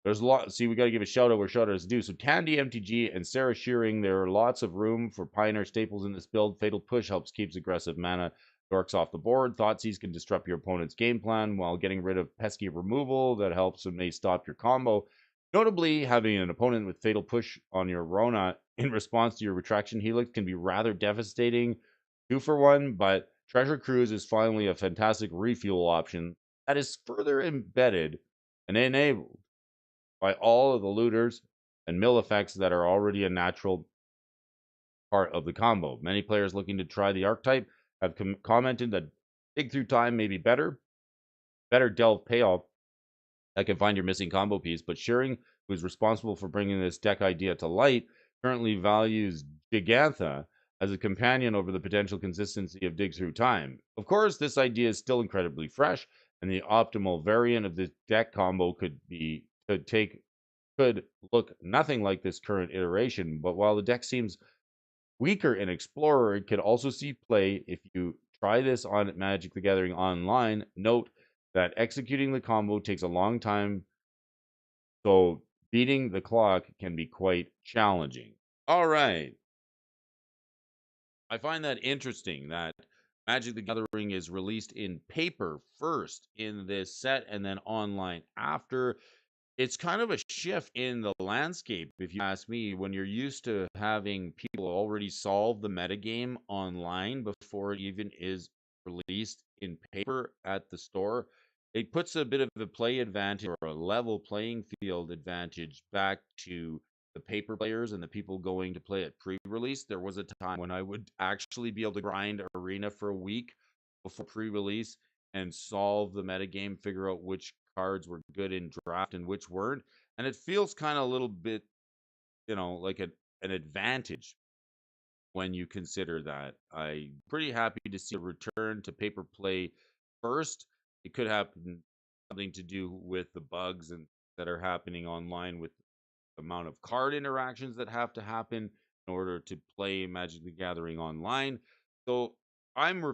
There's a lot. See, we got to give a shout out where shout out is due. So Tandy MTG and Sarah Shearing, there are lots of room for Pioneer staples in this build. Fatal Push helps keeps aggressive mana dorks off the board. Thoughtseize can disrupt your opponent's game plan while getting rid of pesky removal that helps and may stop your combo. Notably, having an opponent with Fatal Push on your Rona in response to your Retraction Helix can be rather devastating. 2-for-1, but Treasure Cruise is finally a fantastic refuel option that is further embedded and enabled by all of the looters and mill effects that are already a natural part of the combo. Many players looking to try the archetype have commented that dig through time may be better delve payoff that can find your missing combo piece, but Shearing, who is responsible for bringing this deck idea to light, currently values Gigantha as a companion over the potential consistency of dig through time. Of course, this idea is still incredibly fresh, and the optimal variant of this deck combo could look nothing like this current iteration, but while the deck seems weaker in Explorer, it could also see play if you try this on Magic the Gathering Online. Note that executing the combo takes a long time, so beating the clock can be quite challenging. All right. I find that interesting that Magic the Gathering is released in paper first in this set and then online after. It's kind of a shift in the landscape, if you ask me, when you're used to having people already solve the metagame online before it even is released in paper at the store. It puts a bit of a play advantage or a level playing field advantage back to the paper players and the people going to play it pre-release. There was a time when I would actually be able to grind Arena for a week before pre-release and solve the metagame, figure out which cards were good in draft and which weren't. And it feels kind of a little bit, like an advantage when you consider that. I'm pretty happy to see a return to paper play first. It could happen something to do with the bugs and that are happening online with the amount of card interactions that have to happen in order to play Magic the Gathering online. So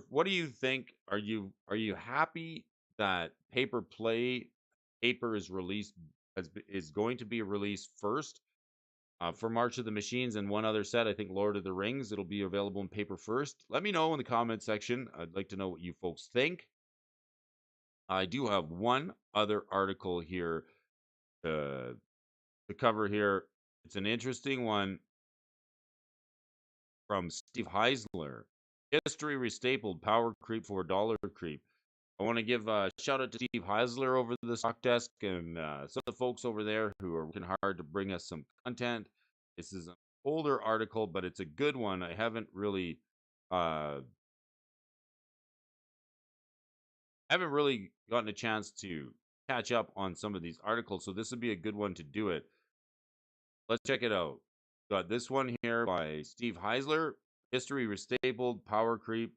what do you think? Are you happy that paper is released is going to be released first for March of the Machines and one other set? I think Lord of the Rings. It'll be available in paper first. Let me know in the comment section. I'd like to know what you folks think. I do have one other article here to cover here. It's an interesting one from Steve Heisler. History restapled, power creep for dollar creep. I want to give a shout out to Steve Heisler over the stock desk and some of the folks over there who are working hard to bring us some content. This is an older article, but it's a good one. I uh, haven't really gotten a chance to catch up on some of these articles, so this would be a good one to do it. Let's check it out. Got this one here by Steve Heisler. History restapled, power creep.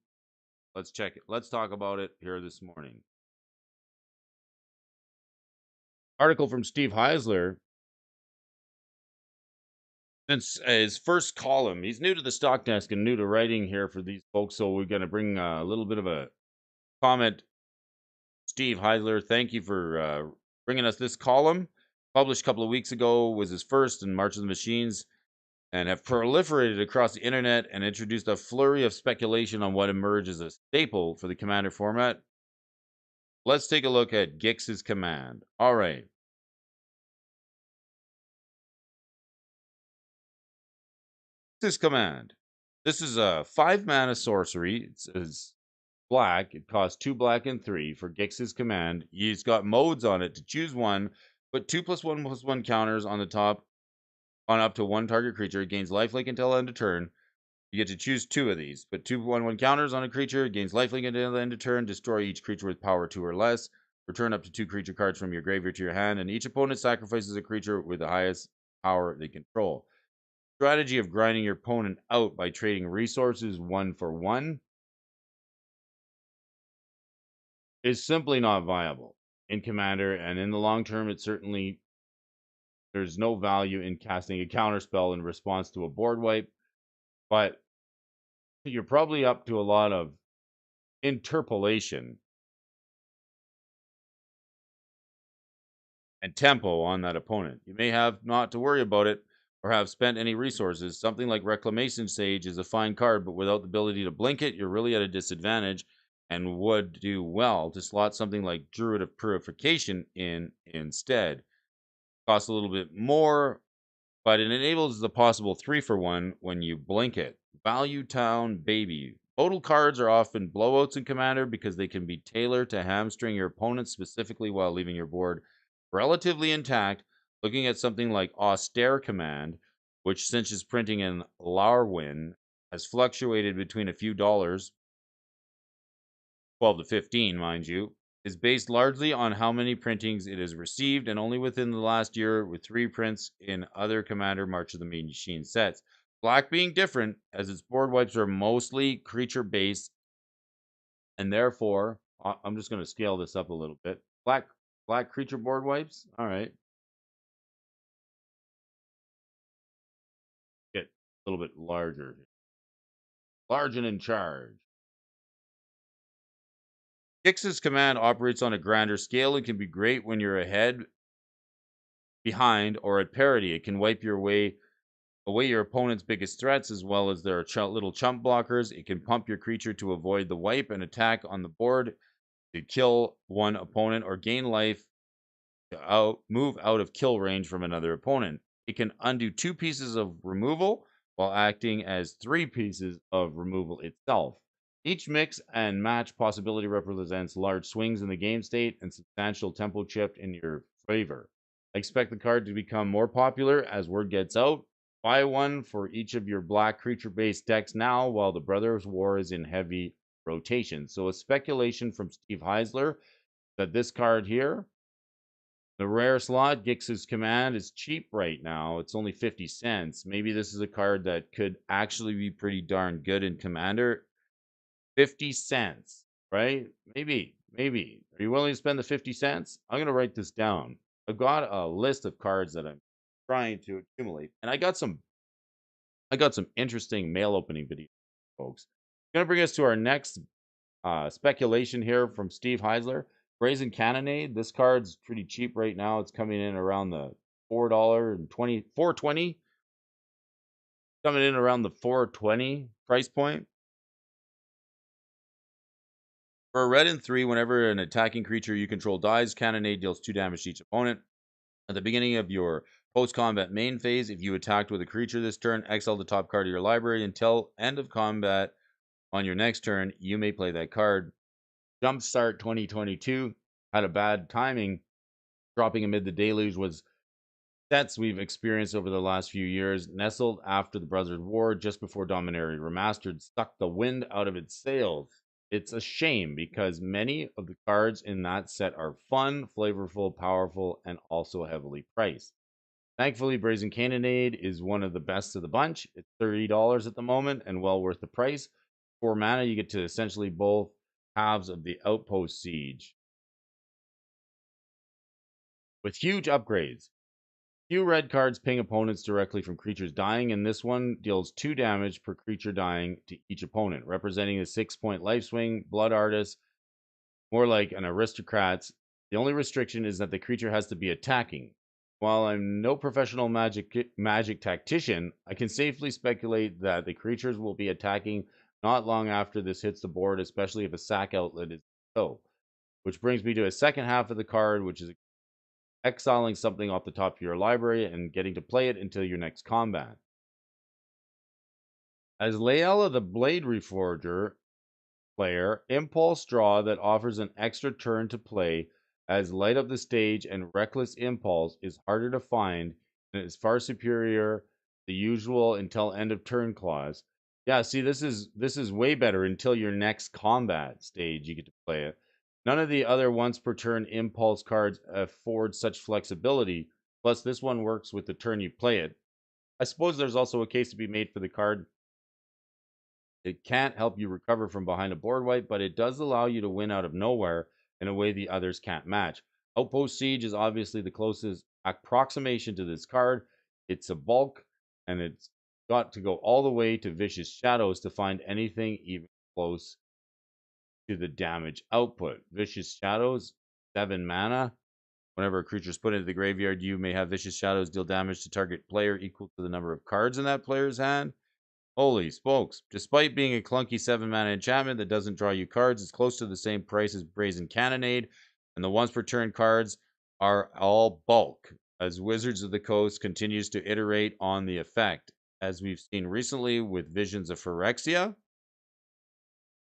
Let's check it. Let's talk about it here this morning. Article from Steve Heisler. Since his first column, he's new to the stock desk and new to writing here for these folks, so we're going to bring a little bit of a comment. Steve Heisler, thank you for bringing us this column. Published a couple of weeks ago, was his first in March of the Machines, and have proliferated across the internet and introduced a flurry of speculation on what emerges as a staple for the Commander format. Let's take a look at Gix's Command. All right. This command. This is a 5-mana sorcery. It's black. It costs 2 black and 3 for Gix's Command. He's got modes on it to choose one. Put 2+1/+1 counters on the top on up to one target creature. It gains lifelink until end of turn. You get to choose 2 of these. Put 2/1/1 counters on a creature. It gains lifelink until end of turn. Destroy each creature with power 2 or less. Return up to 2 creature cards from your graveyard to your hand. And each opponent sacrifices a creature with the highest power they control. Strategy of grinding your opponent out by trading resources 1 for 1 is simply not viable in Commander, and in the long term, there's no value in casting a counterspell in response to a board wipe. but you're probably up to a lot of interpolation and tempo on that opponent. You may have not to worry about it or have spent any resources. Something like Reclamation Sage is a fine card, but without the ability to blink it, you're really at a disadvantage and would do well to slot something like Druid of Purification in instead. Costs a little bit more, but it enables the possible 3-for-1 when you blink it. Value Town Baby. Total cards are often blowouts in Commander because they can be tailored to hamstring your opponent specifically while leaving your board relatively intact. Looking at something like Austere Command, which since its printing in Larwin has fluctuated between a few dollars, 12 to 15, mind you, is based largely on how many printings it has received, and only within the last year with 3 prints in other Commander March of the Machine sets. Black being different, as its board wipes are mostly creature based, and therefore, I'm just going to scale this up a little bit. Black creature board wipes. All right, get a little bit larger, large and in charge. Gix's command operates on a grander scale and can be great when you're ahead, behind, or at parity. It can wipe your way away your opponent's biggest threats as well as their little chump blockers. It can pump your creature to avoid the wipe and attack on the board to kill one opponent or gain life to move out of kill range from another opponent. It can undo 2 pieces of removal while acting as 3 pieces of removal itself. Each mix and match possibility represents large swings in the game state and substantial tempo shift in your favor. I expect the card to become more popular as word gets out. Buy one for each of your black creature-based decks now while the Brothers' War is in heavy rotation. So a speculation from Steve Heisler that this card here, the rare slot, Gix's Command, is cheap right now. It's only 50 cents. Maybe this is a card that could actually be pretty darn good in Commander. 50 cents, right? Maybe. Are you willing to spend the 50 cents? I'm going to write this down. I've got a list of cards that I'm trying to accumulate, and I got some interesting mail opening videos, folks. Going to bring us to our next speculation here from Steve Heisler. Brazen Cannonade. This card's pretty cheap right now. It's coming in around the $4.20 coming in around the 420 price point. For a red and 3, whenever an attacking creature you control dies, Cannonade deals 2 damage to each opponent. At the beginning of your post-combat main phase, if you attacked with a creature this turn, exile the top card of your library until end of combat. On your next turn, you may play that card. Jumpstart 2022 had a bad timing. Dropping amid the deluge was sets we've experienced over the last few years. Nestled after the Brothers' War, just before Dominaria Remastered sucked the wind out of its sails. It's a shame because many of the cards in that set are fun, flavorful, powerful, and also heavily priced. Thankfully, Brazen Cannonade is one of the best of the bunch. It's $30 at the moment and well worth the price. For mana, you get to essentially both halves of the Outpost Siege with huge upgrades. Few red cards ping opponents directly from creatures dying, and this one deals 2 damage per creature dying to each opponent, representing a 6-point life swing. Blood Artist, more like an aristocrat's. The only restriction is that the creature has to be attacking. While I'm no professional magic tactician, I can safely speculate that the creatures will be attacking not long after this hits the board, especially if a sack outlet is so. Which brings me to a second half of the card, which is exiling something off the top of your library and getting to play it until your next combat. As Layella the Blade Reforger player, Impulse Draw that offers an extra turn to play as Light Up the Stage and Reckless Impulse is harder to find and is far superior to the usual until end of turn clause. Yeah, see, this is way better until your next combat stage you get to play it. None of the other once per turn impulse cards afford such flexibility. Plus, this one works with the turn you play it. I suppose there's also a case to be made for the card. It can't help you recover from behind a board wipe, but it does allow you to win out of nowhere in a way the others can't match. Outpost Siege is obviously the closest approximation to this card. It's a bulk and it's got to go all the way to Vicious Shadows to find anything even close to the damage output. Vicious Shadows, 7 mana. Whenever a creature is put into the graveyard, you may have Vicious Shadows deal damage to target player equal to the number of cards in that player's hand. Holy smokes. Despite being a clunky 7 mana enchantment that doesn't draw you cards, it's close to the same price as Brazen Cannonade, and the once per turn cards are all bulk, as Wizards of the Coast continues to iterate on the effect, as we've seen recently with Visions of Phyrexia.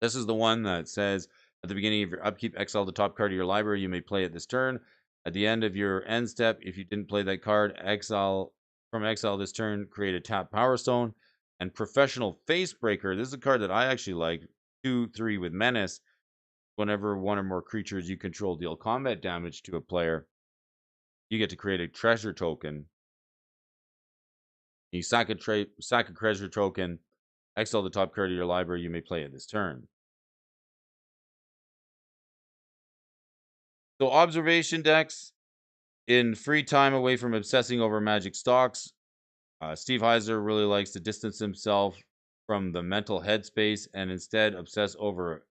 This is the one that says, at the beginning of your upkeep, exile the top card of your library. You may play it this turn. At the end of your end step, if you didn't play that card, exile this turn, create a tap Power Stone. And Professional Facebreaker, this is a card that I actually like. 2/3 with Menace. Whenever one or more creatures you control deal combat damage to a player, you get to create a treasure token. You sack a treasure token, exile the top card of your library, you may play it this turn. So observation decks, in free time away from obsessing over Magic stocks, Steve Heisler really likes to distance himself from the mental headspace and instead obsess over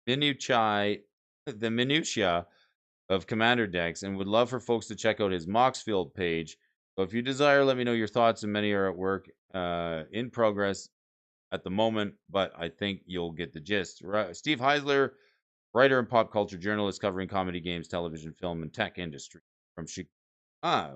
the minutiae of commander decks, and would love for folks to check out his Moxfield page. So if you desire, let me know your thoughts, and many are at work in progress at the moment, but I think you'll get the gist. Steve Heisler, writer and pop culture journalist covering comedy, games, television, film, and tech industry. From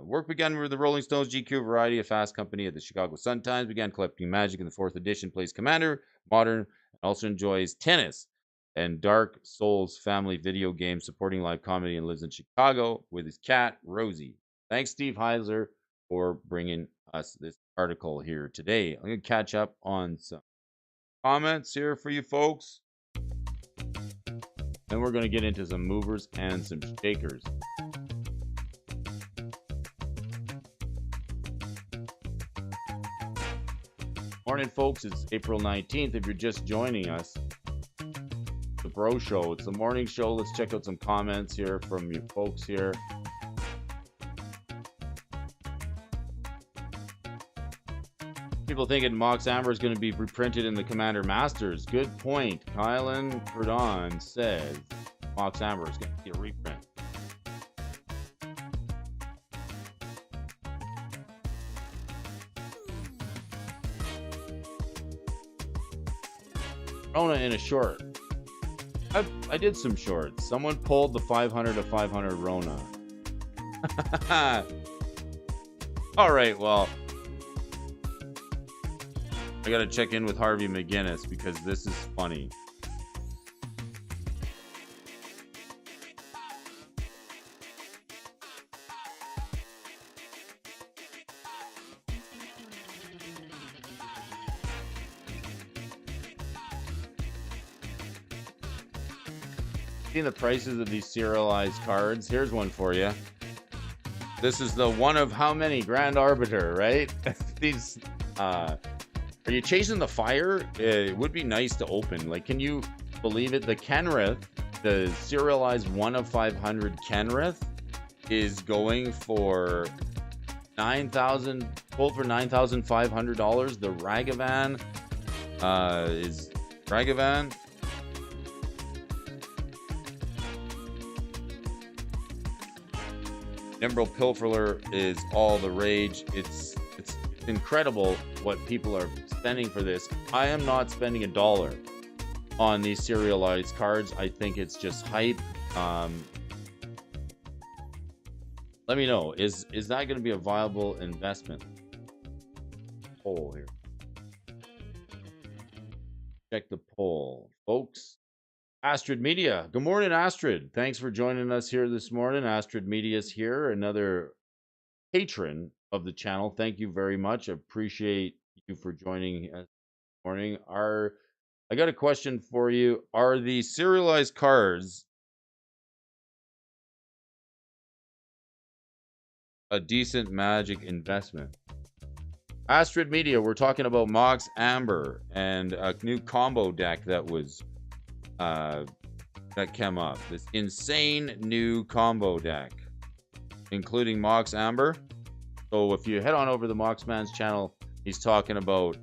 work began with the Rolling Stones, GQ, Variety, a Fast Company at the Chicago Sun-Times, began collecting Magic in the 4th edition, plays Commander, Modern, and also enjoys tennis and Dark Souls family video games, supporting live comedy, and lives in Chicago with his cat, Rosie. Thanks, Steve Heisler, for bringing us this article here today. I'm going to catch up on some comments here for you folks. And we're going to get into some movers and some shakers. Morning, folks. It's April 19th. If you're just joining us, the Bro Show. It's the morning show. Let's check out some comments here from you folks here. People thinking Mox Amber is going to be reprinted in the Commander Masters. Good point. Kylan Perdon says Mox Amber is going to be a reprint. Rona in a short. I did some shorts. Someone pulled the 500 to 500 Rona. All right, well, I got to check in with Harvey McGinnis because this is funny. The prices of these serialized cards. Here's one for you. This is the one of how many Grand Arbiter, right? These are you chasing the fire? It would be nice to open. Like, can you believe it? The Kenrith, the serialized 1 of 500 Kenrith is going for $9,000, sold for $9,500. The Ragavan is Ragavan. Emerald Pilferer is all the rage. It's incredible what people are spending for this. I am not spending $1 on these serialized cards. I think it's just hype. Let me know. Is that going to be a viable investment? Poll here. Check the poll, folks. Astrid Media. Good morning, Astrid. Thanks for joining us here this morning. Astrid Media is here, another patron of the channel. Thank you very much. I appreciate you for joining us this morning. I got a question for you. Are the serialized cards a decent Magic investment? Astrid Media, we're talking about Mox Amber and a new combo deck that was that came up. This insane new combo deck, including Mox Amber. So if you head on over to the Moxman's channel, He's talking about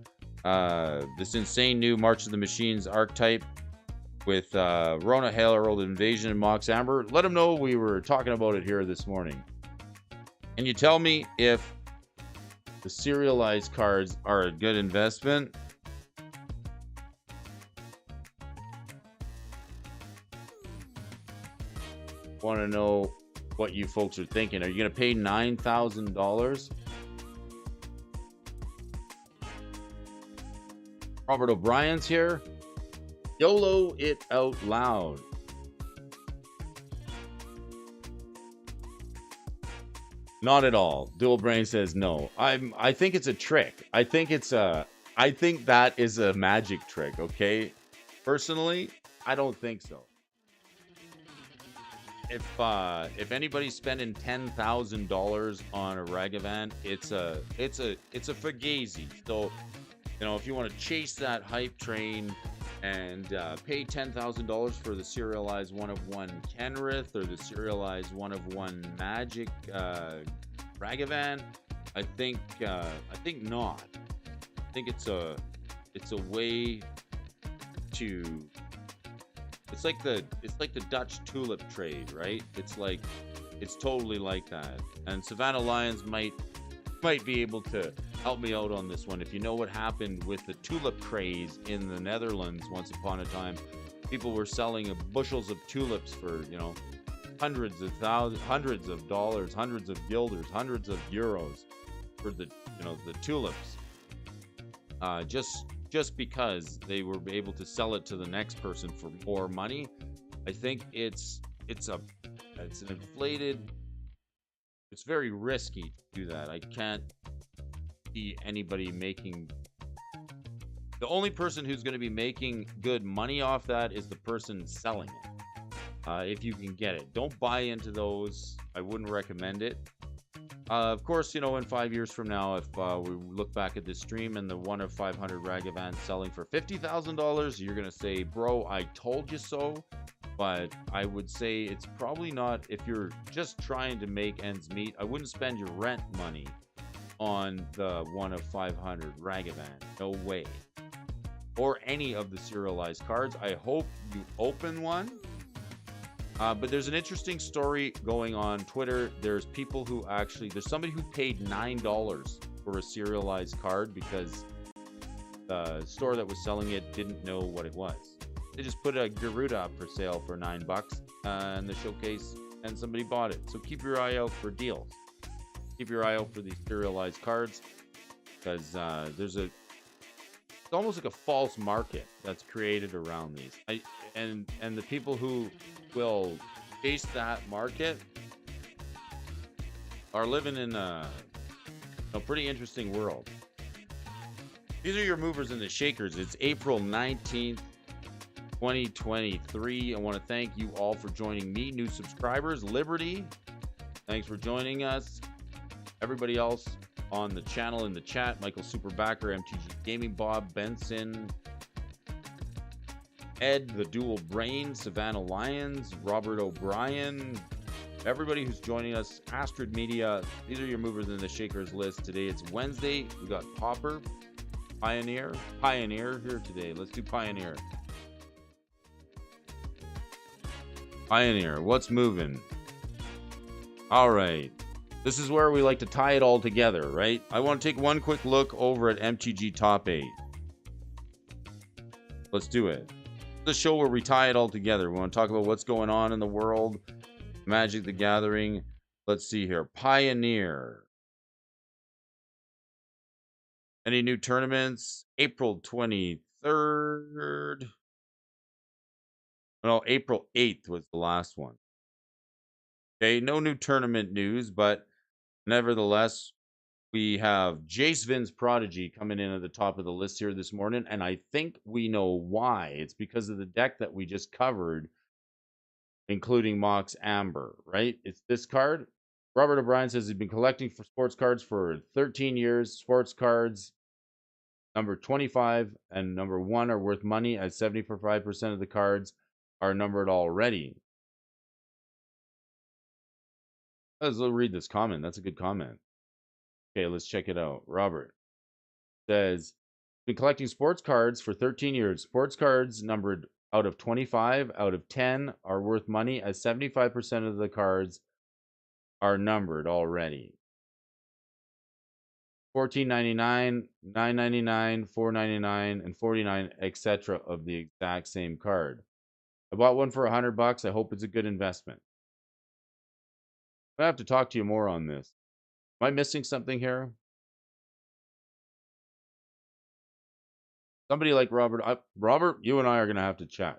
this insane new March of the Machines archetype with Rona Herald Invasion and Mox Amber. Let him know we were talking about it here this morning. Can you tell me if the serialized cards are a good investment? Want to know what you folks are thinking. Are you going to pay $9,000? Robert O'Brien's here. YOLO it out loud. Not at all. Dual Brain says no. I think it's a trick. I think that is a magic trick, okay? Personally, I don't think so. If anybody's spending $10,000 on a Ragavan, it's a fugazi. So, if you want to chase that hype train and pay $10,000 for the serialized 1/1 Kenrith or the serialized 1/1 Magic Ragavan, I think not. I think it's a way to. It's like the Dutch tulip trade, right? It's totally like that. And Savannah Lions might be able to help me out on this one. If you know what happened with the tulip craze in the Netherlands once upon a time, people were selling bushels of tulips for, hundreds of thousands, hundreds of dollars, hundreds of guilders, hundreds of euros for the tulips. Just because they were able to sell it to the next person for more money. I think it's an inflated. It's very risky to do that. I can't see anybody making. The only person who's going to be making good money off that is the person selling it. If you can get it, don't buy into those. I wouldn't recommend it. Of course, in 5 years from now, if we look back at this stream and the 1 of 500 Ragavan selling for $50,000, you're going to say, bro, I told you so. But I would say it's probably not, if you're just trying to make ends meet, I wouldn't spend your rent money on the 1 of 500 Ragavan. No way. Or any of the serialized cards. I hope you open one. But there's an interesting story going on Twitter. There's somebody who paid $9 for a serialized card because the store that was selling it didn't know what it was. They just put a Garuda up for sale for $9 in the showcase, and somebody bought it. So keep your eye out for deals. Keep your eye out for these serialized cards because it's almost like a false market that's created around these. And the people who will chase that market are living in a pretty interesting world. These are your movers and the shakers. It's April 19th, 2023. I want to thank you all for joining me. New subscribers, Liberty, thanks for joining us. Everybody else on the channel, in the chat, Michael Superbacker, MTG Gaming, Bob Benson, Ed, the Dual Brain, Savannah Lions, Robert O'Brien, everybody who's joining us, Astrid Media. These are your movers and the shakers list. Today it's Wednesday. We got Popper, Pioneer here today. Let's do Pioneer. Pioneer, what's moving? All right. This is where we like to tie it all together, right? I want to take one quick look over at MTG Top 8. Let's do it. The show where we tie it all together. We want to talk about what's going on in the world. Magic the Gathering. Let's see here. Pioneer. Any new tournaments? April 23rd. No, April 8th was the last one. Okay, no new tournament news, but nevertheless, we have Jace Vin's Prodigy coming in at the top of the list here this morning, and I think we know why. It's because of the deck that we just covered, including Mox Amber, right? It's this card. Robert O'Brien says he's been collecting for sports cards for 13 years. Sports cards, number 25 and number 1 are worth money, as 75% of the cards are numbered already. Let's read this comment. That's a good comment. Okay, let's check it out. Robert. Says, been collecting sports cards for 13 years. Sports cards numbered out of 25 out of 10 are worth money, as 75% of the cards are numbered already. $14.99, $9.99, $4.99, and $49, etc. of the exact same card. I bought one for $100. I hope it's a good investment. I have to talk to you more on this. Am I missing something here? Somebody like Robert. Robert, you and I are going to have to chat.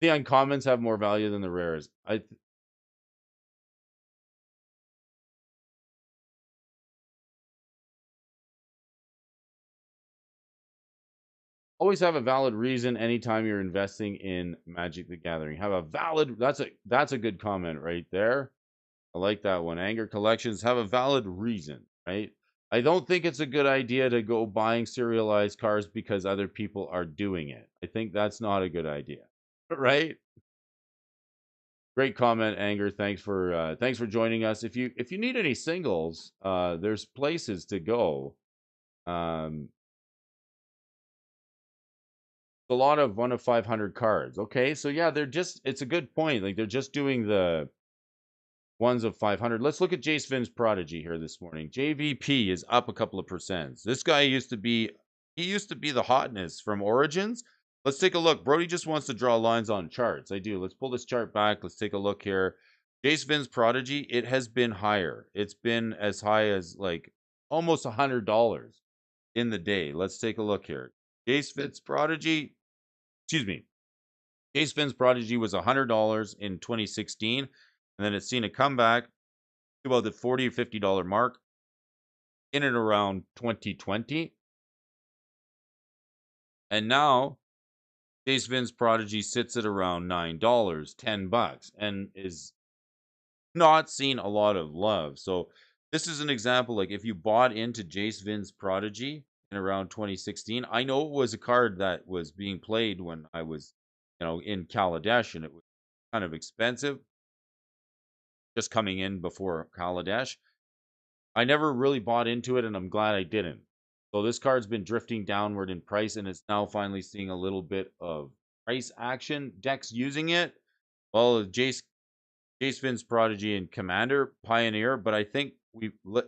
The uncommons have more value than the rares. Always have a valid reason anytime you're investing in Magic the Gathering. Have a valid, that's a good comment right there. I like that one. Anger collections have a valid reason, right? I don't think it's a good idea to go buying serialized cards because other people are doing it. I think that's not a good idea. Right? Great comment, Anger. Thanks for joining us. If you need any singles, there's places to go. A lot of 1 of 500 cards. Okay, so yeah, it's a good point. Like they're just doing the ones of 500. Let's look at Jace Finn's Prodigy here this morning. JVP is up a couple of percents. This guy used to be the hotness from Origins. Let's take a look. Brody just wants to draw lines on charts. I do. Let's pull this chart back. Let's take a look here. Jace Finn's Prodigy, it has been higher. It's been as high as like almost $100 in the day. Let's take a look here. Jace Finn's Prodigy, excuse me. Jace Finn's Prodigy was $100 in 2016, and then it's seen a comeback to about the $40 or $50 mark in and around 2020. And now Jace Finn's Prodigy sits at around $9, $10, and is not seen a lot of love. So this is an example, like if you bought into Jace Finn's Prodigy in around 2016, I know it was a card that was being played when I was, in Kaladesh, and it was kind of expensive just coming in before Kaladesh. I never really bought into it, and I'm glad I didn't. So this card's been drifting downward in price, and it's now finally seeing a little bit of price action. Decks using it. Well, Jace Finn's Prodigy and Commander, Pioneer, but I think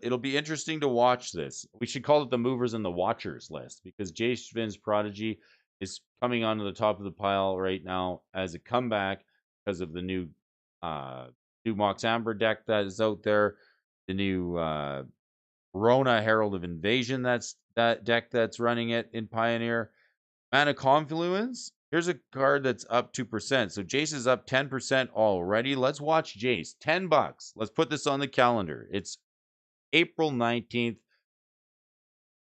it'll be interesting to watch this. We should call it the movers and the watchers list, because Jace Finn's Prodigy is coming onto the top of the pile right now as a comeback because of the new Mox Amber deck that is out there, the new Rona Herald of Invasion, that deck that's running it in Pioneer. Mana Confluence, here's a card that's up 2%. So Jace is up 10% already. Let's watch Jace. $10. Let's put this on the calendar. It's April 19th.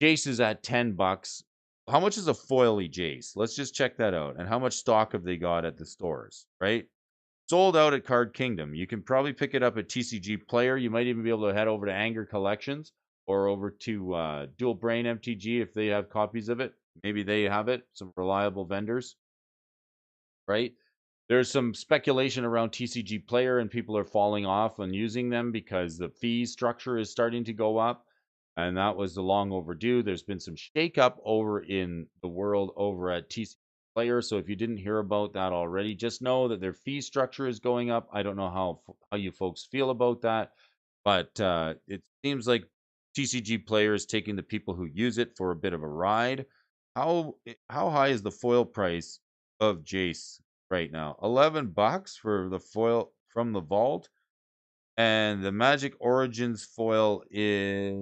Jace is at $10. How much is a foily Jace? Let's just check that out. And how much stock have they got at the stores, right? Sold out at Card Kingdom. You can probably pick it up at TCG Player. You might even be able to head over to Anger Collections or over to Dual Brain MTG if they have copies of it. Maybe they have it. Some reliable vendors, right? There's some speculation around TCG Player, and people are falling off on using them because the fee structure is starting to go up, and that was the long overdue. There's been some shakeup over in the world over at TCG Player, so if you didn't hear about that already, just know that their fee structure is going up. I don't know how you folks feel about that, but it seems like TCG Player is taking the people who use it for a bit of a ride. How high is the foil price of Jace right now? $11 for the foil from the vault, and the Magic Origins foil is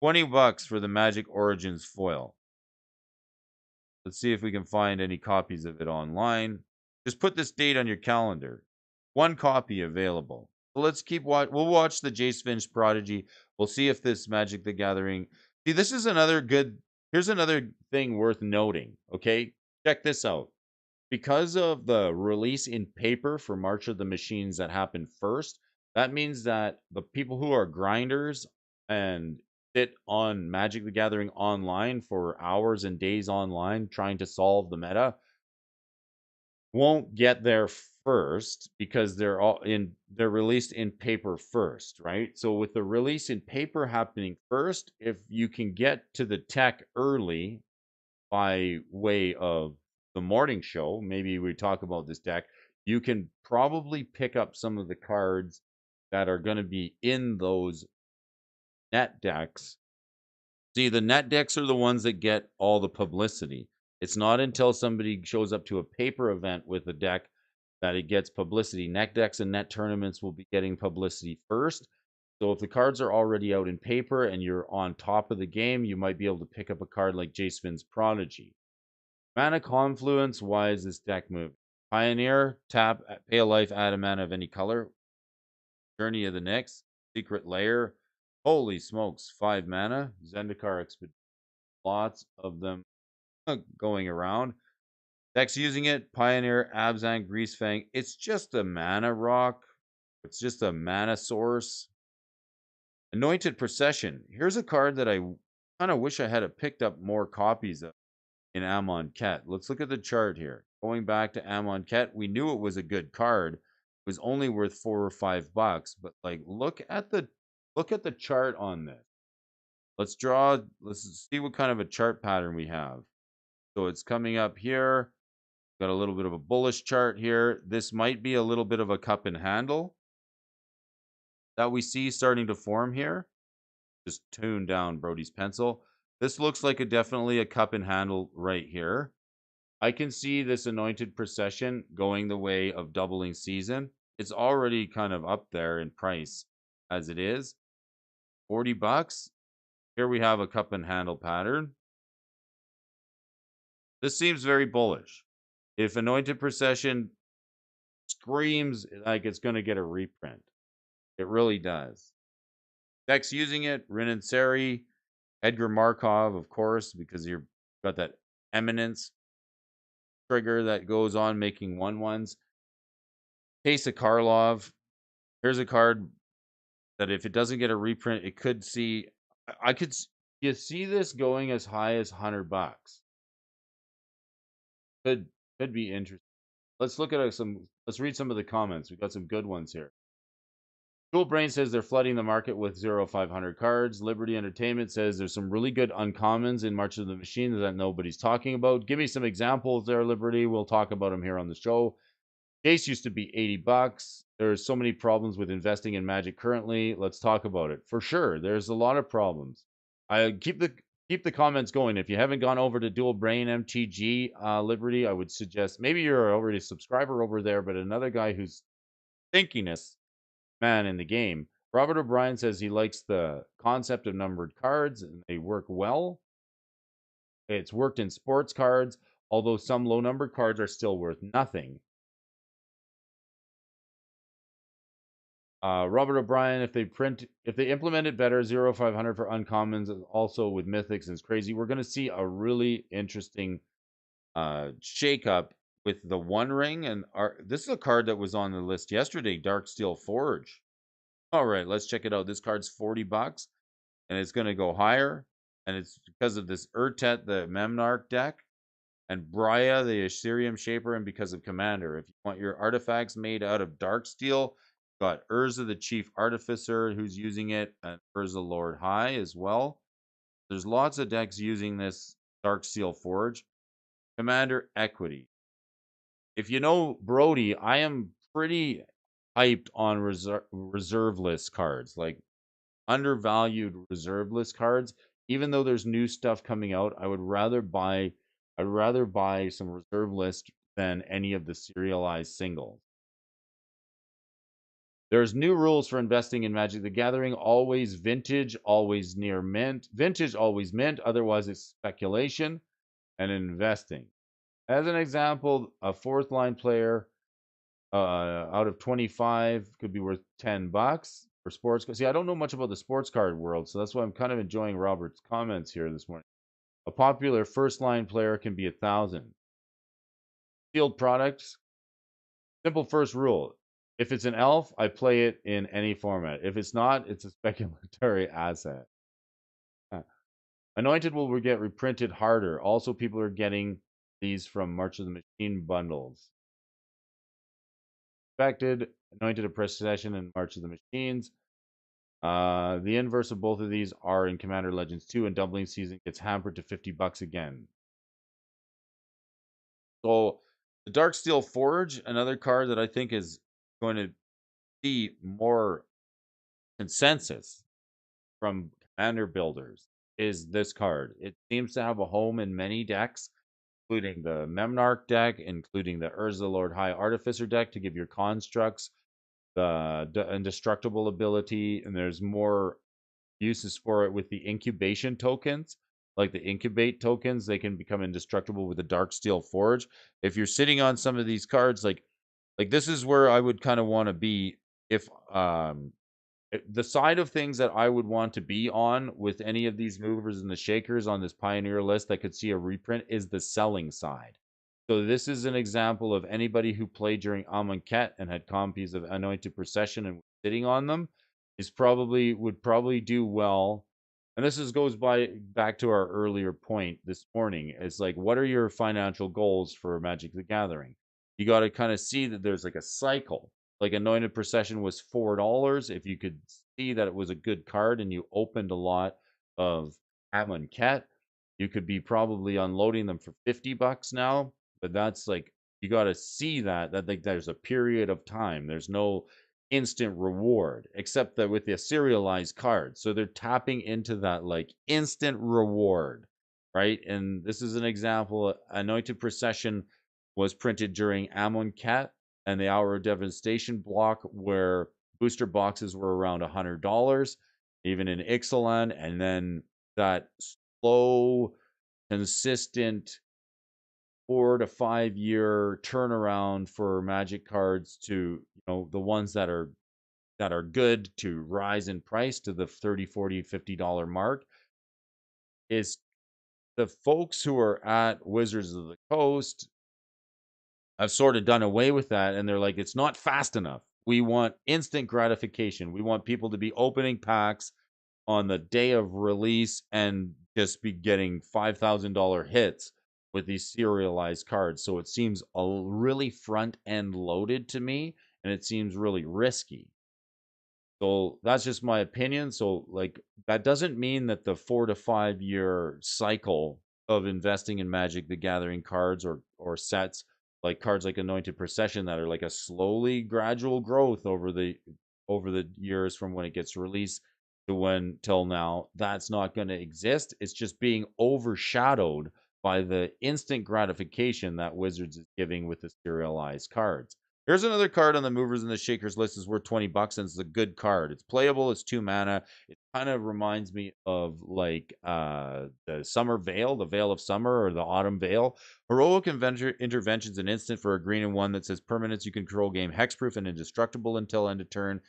$20 for the Magic Origins foil. Let's see if we can find any copies of it online. Just put this date on your calendar. One copy available. So let's we'll watch the Jace Finn's Prodigy. We'll see if this Magic the Gathering. See, this is here's another thing worth noting. Okay, check this out. Because of the release in paper for March of the Machines that happened first, that means that the people who are grinders and sit on Magic the Gathering online for hours and days online trying to solve the meta won't get their first because they're released in paper first, right? So with the release in paper happening first, if you can get to the tech early by way of the morning show, maybe we talk about this deck, you can probably pick up some of the cards that are going to be in those net decks. See, the net decks are the ones that get all the publicity. It's not until somebody shows up to a paper event with a deck that it gets publicity. Net decks and net tournaments will be getting publicity first. So if the cards are already out in paper and you're on top of the game, you might be able to pick up a card like Jacefin's Prodigy. Mana Confluence, why is this deck moving? Pioneer, tap, pay a life, add a mana of any color. Journey of the Nyx, Secret Lair. Holy smokes, 5 mana. Zendikar Expedition. Lots of them going around. Decks using it, Pioneer, Abzan, Greasefang. It's just a mana rock. It's just a mana source. Anointed Procession. Here's a card that I kind of wish I had picked up more copies of in Amonkhet. Let's look at the chart here. Going back to Amonkhet, we knew it was a good card. It was only worth $4 or $5, but like look at the chart on this. Let's see what kind of a chart pattern we have. So it's coming up here. Got a little bit of a bullish chart here. This might be a little bit of a cup and handle that we see starting to form here. Just tune down Brody's pencil. This looks like definitely a cup and handle right here. I can see this Anointed Procession going the way of Doubling Season. It's already kind of up there in price as it is. $40. Here we have a cup and handle pattern. This seems very bullish. If Anointed Procession screams like it's going to get a reprint, it really does. Decks using it, Rin and Seri, Edgar Markov, of course, because you've got that Eminence trigger that goes on making 1/1s. Case of Karlov. Here's a card that if it doesn't get a reprint, it could see. You see this going as high as $100. Could be interesting. Let's look at let's read some of the comments. We've got some good ones here. Cool Brain says they're flooding the market with 0-500 cards. Liberty Entertainment says there's some really good uncommons in March of the Machine that nobody's talking about. Give me some examples there, Liberty. We'll talk about them here on the show. Jace used to be $80. There's so many problems with investing in Magic currently. Let's talk about it. For sure, there's a lot of problems. I keep the comments going. If you haven't gone over to Dual Brain MTG Liberty, I would suggest maybe you're already a subscriber over there, but another guy who's thinkingest man in the game. Robert O'Brien says he likes the concept of numbered cards and they work well. It's worked in sports cards, although some low numbered cards are still worth nothing. Robert O'Brien, if they implement it better, 0-500 for uncommons, also with mythics is crazy. We're going to see a really interesting shakeup with the One Ring, and this is a card that was on the list yesterday, Darksteel Forge. All right, let's check it out. This card's $40, and it's going to go higher, and it's because of this Urtet, the Memnarch deck, and Brya, the Assyrium Shaper, and because of Commander. If you want your artifacts made out of Darksteel, got Urza, the Chief Artificer, who's using it, and Urza Lord High as well. There's lots of decks using this Darksteel Forge. Commander Equity. If you know Brody, I am pretty hyped on reserve list cards, like undervalued reserve list cards. Even though there's new stuff coming out, I'd rather buy some reserve list than any of the serialized singles. There's new rules for investing in Magic the Gathering. Always vintage, always near mint. Vintage, always mint. Otherwise, it's speculation and investing. As an example, a fourth line player out of 25 could be worth $10 for sports. See, I don't know much about the sports card world, so that's why I'm kind of enjoying Robert's comments here this morning. A popular first line player can be 1,000. Field products. Simple first rule. If it's an elf, I play it in any format. If it's not, it's a speculatory asset. Anointed will get reprinted harder. Also, people are getting these from March of the Machine bundles. expected. Anointed a Procession and March of the Machines. The inverse of both of these are in Commander Legends 2, and doubling season gets hampered to $50 again. So the Darksteel Forge, another card that I think is going to see more consensus from commander builders, is this card. It seems to have a home in many decks, including the Memnarch deck, including the Urza Lord High Artificer deck to give your constructs the indestructible ability, and there's more uses for it with the incubation tokens. Like the incubate tokens, they can become indestructible with the Darksteel Forge. If you're sitting on some of these cards, like this is where I would kind of want to be if the side of things that I would want to be on with any of these movers and the shakers on this Pioneer list that could see a reprint is the selling side. So this is an example of anybody who played during Amonkhet and had copies of Anointed Procession and was sitting on them would probably do well. And this goes back to our earlier point this morning. It's like, what are your financial goals for Magic the Gathering? You got to kind of see that there's like a cycle. Like Anointed Procession was $4. If you could see that it was a good card and you opened a lot of Amonkhet, you could be probably unloading them for $50 now. But that's like, you got to see that like there's a period of time. There's no instant reward, except that with the serialized cards. So they're tapping into that like instant reward, right? And this is an example. Anointed Procession was printed during Amonkhet and the Hour of Devastation block, where booster boxes were around $100, even in Ixalan, and then that slow, consistent 4 to 5 year turnaround for Magic cards to, the ones that are good to rise in price to the 30, 40, $50 mark, is the folks who are at Wizards of the Coast have sort of done away with that, and they're like, it's not fast enough. We want instant gratification. We want people to be opening packs on the day of release and just be getting $5,000 hits with these serialized cards. So it seems really front end loaded to me, and it seems really risky. So that's just my opinion. So like that doesn't mean that the 4 to 5 year cycle of investing in Magic the Gathering cards or sets, like cards like Anointed Procession, that are like a slowly gradual growth over the years from when it gets released to when till now, that's not going to exist. It's just being overshadowed by the instant gratification that Wizards is giving with the serialized cards. Here's another card on the movers and the shakers list. Is worth $20 and it's a good card. It's playable. It's 2 mana. It kind of reminds me of like the Summer Veil, the Veil of Summer, or the Autumn Veil. Heroic Intervention's an instant for a 3 and 1 that says permanents you control game hexproof and indestructible until end of turn.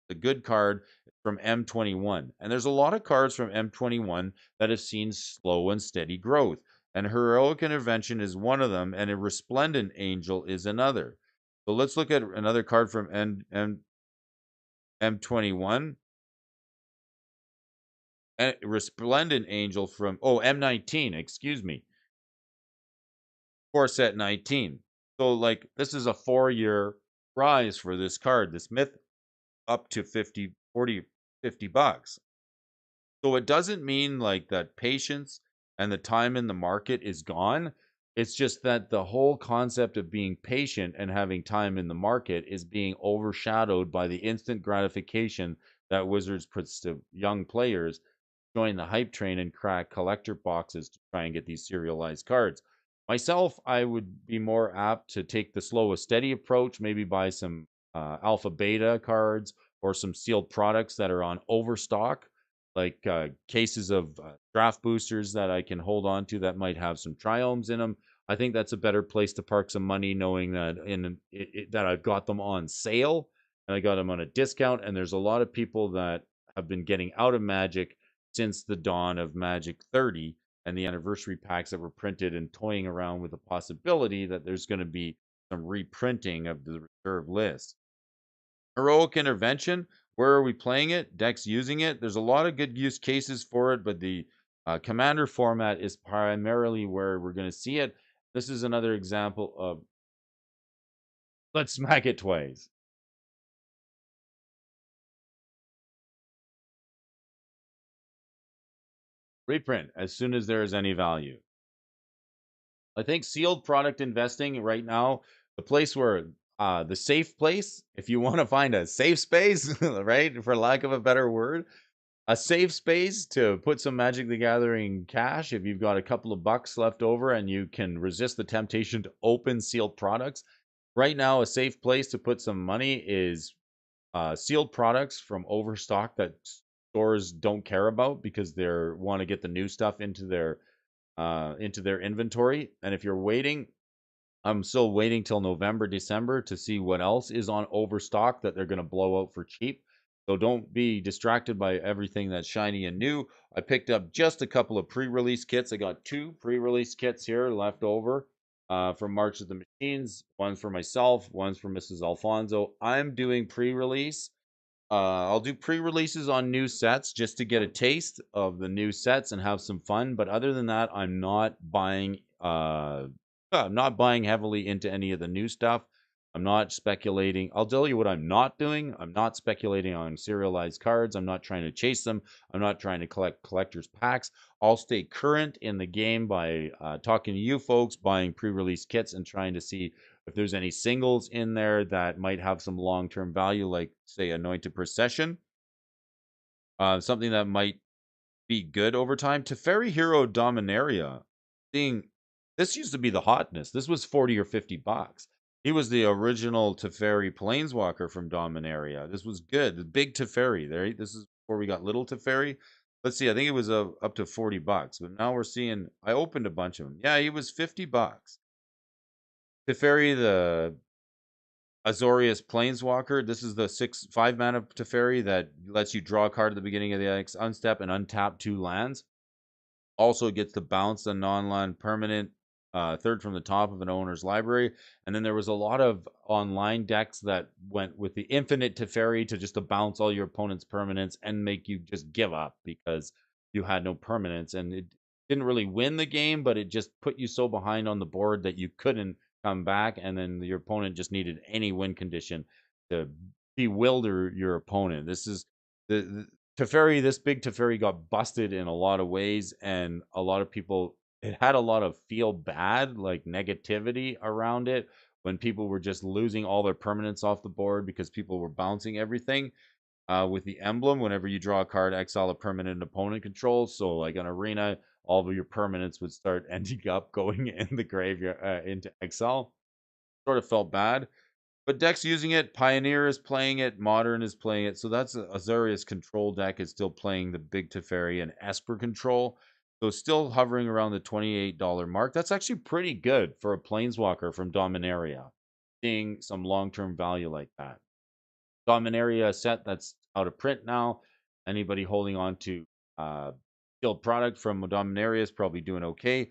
The good card from M21. And there's a lot of cards from M21 that have seen slow and steady growth. And Heroic Intervention is one of them, and a Resplendent Angel is another. So let's look at another card from M21. And Resplendent Angel from, M19, excuse me. Core set 19. So like this is a 4-year rise for this card, this myth, up to 50, 40, $50. So it doesn't mean like that patience and the time in the market is gone. It's just that the whole concept of being patient and having time in the market is being overshadowed by the instant gratification that Wizards puts to young players join the hype train and crack collector boxes to try and get these serialized cards. Myself, I would be more apt to take the slow, steady approach, maybe buy some alpha beta cards or some sealed products that are on overstock, like cases of draft boosters that I can hold on to that might have some triomes in them. I think that's a better place to park some money, knowing that that I've got them on sale and I got them on a discount. And there's a lot of people that have been getting out of Magic since the dawn of Magic 30 and the anniversary packs that were printed, and toying around with the possibility that there's going to be some reprinting of the reserve list. Heroic Intervention, where are we playing it? Decks using it. There's a lot of good use cases for it, but the commander format is primarily where we're going to see it. This is another example of let's smack it twice. Reprint as soon as there is any value. I think sealed product investing right now, the place where the safe place, if you want to find a safe space, right, for lack of a better word, a safe space to put some Magic the Gathering cash if you've got a couple of bucks left over and you can resist the temptation to open sealed products. Right now, a safe place to put some money is sealed products from overstock that stores don't care about because they want to get the new stuff into their inventory. And if you're waiting, I'm still waiting till November, December to see what else is on overstock that they're going to blow out for cheap. So don't be distracted by everything that's shiny and new. I picked up just a couple of pre-release kits. I got 2 pre-release kits here left over from March of the Machines. One's for myself, one's for Mrs. Alfonso. I'm doing pre-release. I'll do pre-releases on new sets just to get a taste of the new sets and have some fun. But other than that, I'm not buying. I'm not buying heavily into any of the new stuff. I'm not speculating. I'll tell you what I'm not doing. I'm not speculating on serialized cards. I'm not trying to chase them. I'm not trying to collect collector's packs. I'll stay current in the game by talking to you folks, buying pre-release kits, and trying to see if there's any singles in there that might have some long-term value, like say Anointed Procession, something that might be good over time. Teferi Hero Dominaria, seeing this used to be the hotness. This was 40 or 50 bucks. He was the original Teferi Planeswalker from Dominaria. This was good. The big Teferi there. This is before we got little Teferi. Let's see. I think it was up to 40 bucks, but now we're seeing. I opened a bunch of them. Yeah, he was 50 bucks. Teferi, the Azorius Planeswalker. This is the 5 mana Teferi that lets you draw a card at the beginning of the X, unstep and untap 2 lands. Also gets to bounce a non-land permanent, third from the top of an owner's library. And then there was a lot of online decks that went with the infinite Teferi to just to bounce all your opponent's permanents and make you just give up because you had no permanents. And it didn't really win the game, but it just put you so behind on the board that you couldn't come back. And then your opponent just needed any win condition to bewilder your opponent. This is the Teferi, this big Teferi got busted in a lot of ways, and a lot of people, it had a lot of feel bad, like negativity around it when people were just losing all their permanents off the board because people were bouncing everything. With the emblem, whenever you draw a card, exile a permanent opponent controls. So, like an arena, all of your permanents would start ending up going in the graveyard into exile. Sort of felt bad. But decks using it, Pioneer is playing it, Modern is playing it. So that's Azorius control deck is still playing the big Teferi and Esper control. So still hovering around the $28 mark. That's actually pretty good for a Planeswalker from Dominaria. Seeing some long-term value like that. Dominaria set that's out of print now. Anybody holding on to skilled product from Dominaria is probably doing okay.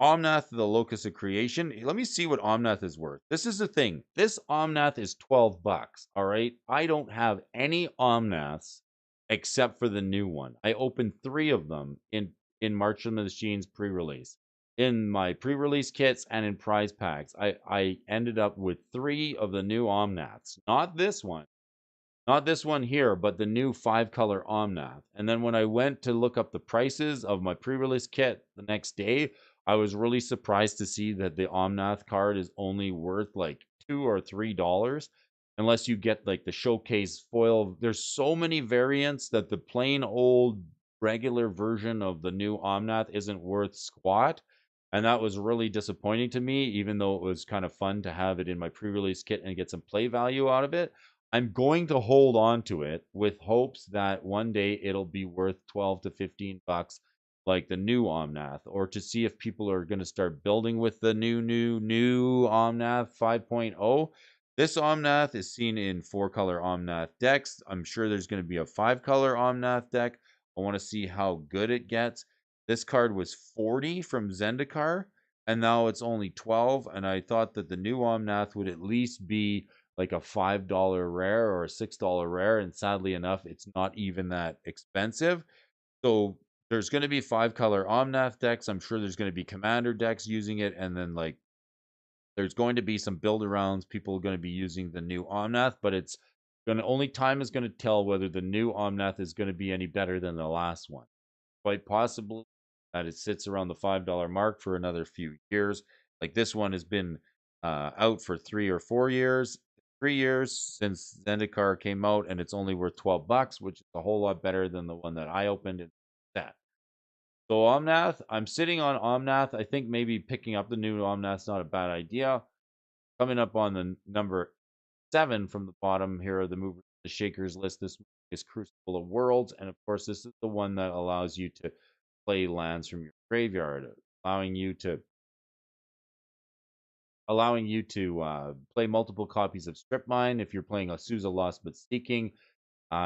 Omnath, the Locus of Creation. Let me see what Omnath is worth. This is the thing. This Omnath is 12 bucks. All right. I don't have any Omnaths except for the new one. I opened 3 of them in March of the Machines pre-release. In my pre-release kits and in prize packs, I ended up with 3 of the new Omnaths. Not this one. Not this one here, but the new 5-color Omnath. And then when I went to look up the prices of my pre-release kit the next day, I was really surprised to see that the Omnath card is only worth like $2 or $3 unless you get like the showcase foil. There's so many variants that the plain old regular version of the new Omnath isn't worth squat. And that was really disappointing to me, even though it was kind of fun to have it in my pre-release kit and get some play value out of it. I'm going to hold on to it with hopes that one day it'll be worth 12 to 15 bucks like the new Omnath, or to see if people are going to start building with the new Omnath 5.0. This Omnath is seen in 4-color Omnath decks. I'm sure there's going to be a 5-color Omnath deck. I want to see how good it gets. This card was 40 from Zendikar, and now it's only 12, and I thought that the new Omnath would at least be like a $5 rare or a $6 rare, and sadly enough, it's not even that expensive. So there's going to be 5-color Omnath decks. I'm sure there's going to be commander decks using it, and then like there's going to be some build arounds. People are going to be using the new Omnath, but it's going to only time is going to tell whether the new Omnath is going to be any better than the last one. Quite possibly that it sits around the $5 mark for another few years. Like this one has been out for 3 or 4 years, 3 years since Zendikar came out, and it's only worth $12, which is a whole lot better than the one that I opened and that. So Omnath, I'm sitting on Omnath. I think maybe picking up the new Omnath's not a bad idea. Coming up on the number 7 from the bottom here are the movers, the shakers list. This is Crucible of Worlds, and of course, this is the one that allows you to play lands from your graveyard, allowing you to play multiple copies of Strip Mine. If you're playing a Souza Lost but Seeking,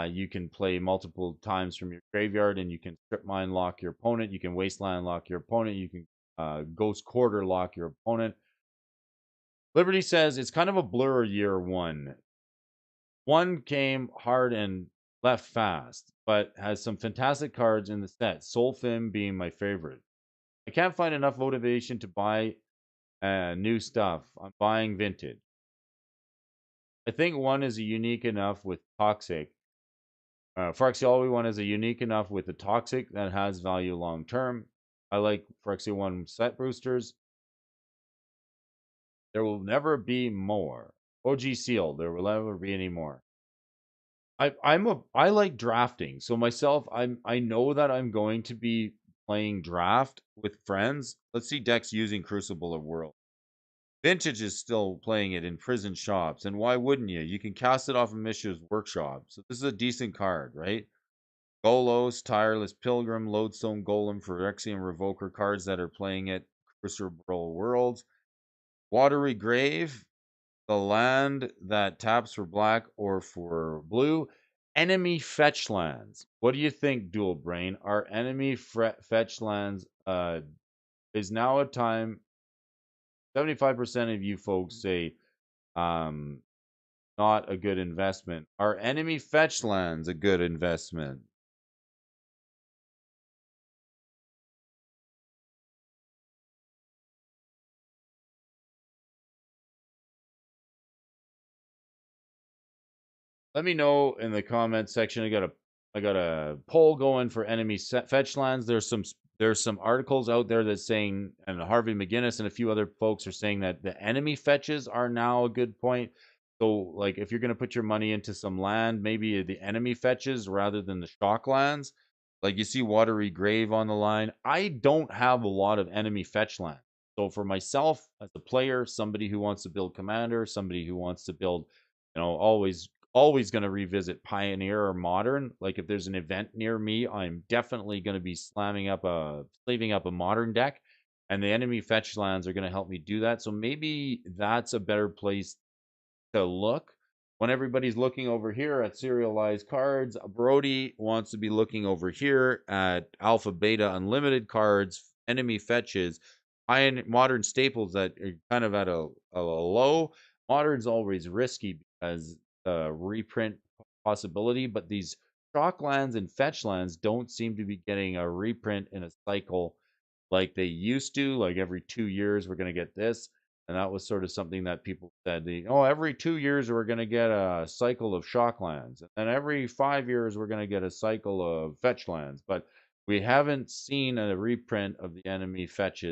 you can play multiple times from your graveyard, and you can Strip Mine lock your opponent. You can Wasteland lock your opponent. You can Ghost Quarter lock your opponent. Liberty says it's kind of a blur year one. One came hard and left fast, but has some fantastic cards in the set. Soulfim being my favorite. I can't find enough motivation to buy new stuff. I'm buying vintage. I think one is unique enough with Toxic. Phyrexial one is a unique enough with the Toxic that has value long term. I like Phyrexial 1 set boosters. There will never be more. OG Seal, there will never be any more. I like drafting. So myself, I know that I'm going to be playing draft with friends. Let's see decks using Crucible of World. Vintage is still playing it in prison shops, and why wouldn't you? You can cast it off of Mishra's workshop. So this is a decent card, right? Golos, Tireless Pilgrim, Lodestone Golem, Phyrexian Revoker cards that are playing it. Crucible Worlds. Watery Grave, the land that taps for black or for blue. Enemy fetch lands. What do you think, Dual Brain? Our enemy fetch lands is now a time. 75% of you folks say not a good investment. Are enemy fetch lands a good investment? Let me know in the comment section. I got a poll going for enemy fetch lands. There's some articles out there that's saying, and Harvey McGinnis and a few other folks are saying that the enemy fetches are now a good point. So, like, if you're going to put your money into some land, maybe the enemy fetches rather than the shock lands. Like, you see Watery Grave on the line. I don't have a lot of enemy fetch land. So, for myself as a player, somebody who wants to build Commander, somebody who wants to build, always going to revisit Pioneer or Modern. Like, if there's an event near me, I'm definitely going to be slaving up a Modern deck, and the enemy fetch lands are going to help me do that. So maybe that's a better place to look. When everybody's looking over here at serialized cards, Brody wants to be looking over here at Alpha Beta Unlimited cards, enemy fetches, modern staples that are kind of at a low. Modern's always risky because reprint possibility, but these shock lands and fetch lands don't seem to be getting a reprint in a cycle like they used to. Like every 2 years, we're going to get this. And that was sort of something that people said, every 2 years we're going to get a cycle of shock lands. And then every 5 years we're going to get a cycle of fetch lands. But we haven't seen a reprint of the enemy fetch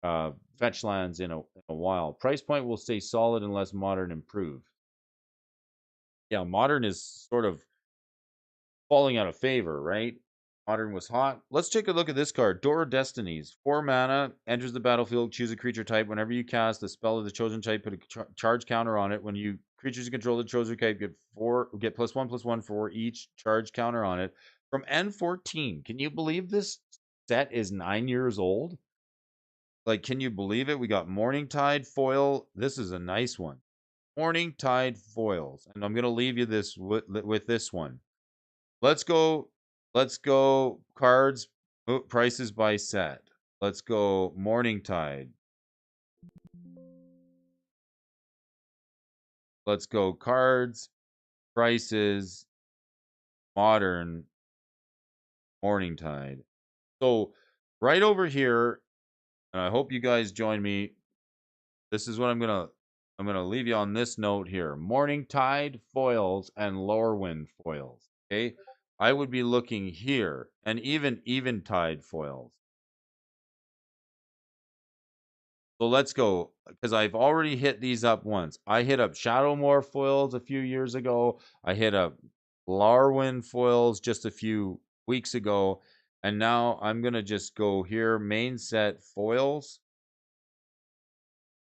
lands in a while. Price point will stay solid unless Modern improves. Yeah, Modern is sort of falling out of favor, right? Modern was hot. Let's take a look at this card. Door of Destinies. 4 mana, enters the battlefield, choose a creature type. Whenever you cast a spell of the chosen type, put a charge counter on it. When you creatures you control the chosen type get +1/+1 for each charge counter on it. From N14. Can you believe this set is 9 years old? Like, can you believe it? We got Morningtide foil. This is a nice one. Morningtide foils. And I'm going to leave you this with this one. Let's go. Let's go cards, prices by set. Let's go Morningtide. Let's go cards, prices, modern, Morningtide. So right over here, and I hope you guys join me. This is what I'm gonna leave you on this note here. Morningtide foils and Lorewind foils. Okay. I would be looking here, and even Eventide foils. So let's go, because I've already hit these up once. I hit up Shadowmoor foils a few years ago. I hit up Larwin foils just a few weeks ago. And now I'm going to just go here, main set foils.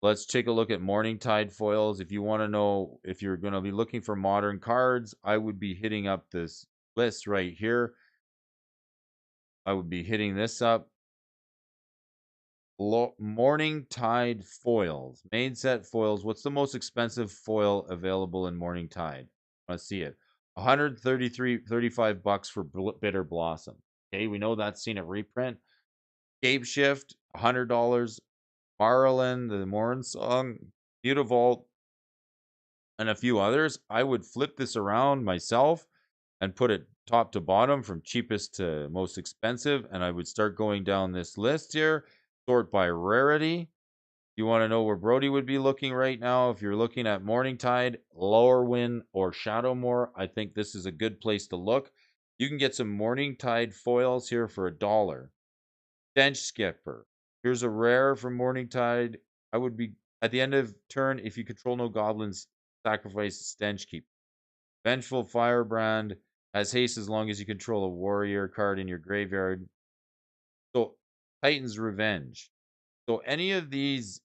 Let's take a look at Morningtide foils. If you want to know if you're going to be looking for modern cards, I would be hitting up this list right here. I would be hitting this up. Morningtide foils, main set foils. What's the most expensive foil available in Morningtide? Let's see it. 35 bucks for Bitter Blossom. Okay, we know that's seen at reprint. Scape Shift, $100. Marlin, the Morn Song, Mutavault, and a few others. I would flip this around myself and put it top to bottom from cheapest to most expensive, and I would start going down this list here, sort by rarity. You want to know where Brody would be looking right now? If you're looking at Morningtide, Lowerwind, or Shadowmoor, I think this is a good place to look. You can get some Morningtide foils here for $1. Stench Skipper. Here's a rare from Morningtide. I would be, at the end of turn, if you control no goblins, sacrifice Stench Keep. Vengeful Firebrand has haste as long as you control a warrior card in your graveyard. So, Titan's Revenge. So, any of these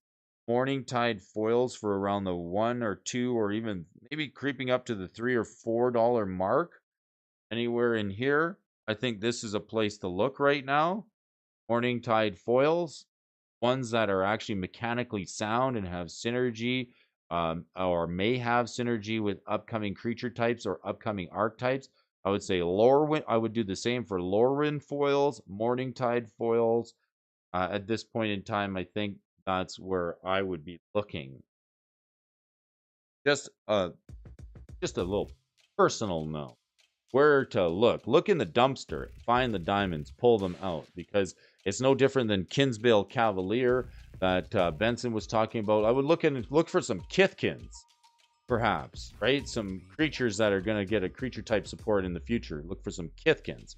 Morningtide foils for around the $1 or $2 or even maybe creeping up to the $3 or $4 mark, anywhere in here, I think this is a place to look right now. Morningtide foils, ones that are actually mechanically sound and have synergy, or may have synergy with upcoming creature types or upcoming archetypes. I would say Lorwyn. I would do the same for Lorwyn foils, Morningtide foils. At this point in time, I think that's where I would be looking. Just a little personal note. Where to look? Look in the dumpster. Find the diamonds. Pull them out, because it's no different than Kinsbale Cavalier that Benson was talking about. I would look for some Kithkins, perhaps, right? Some creatures that are going to get a creature type support in the future. Look for some Kithkins.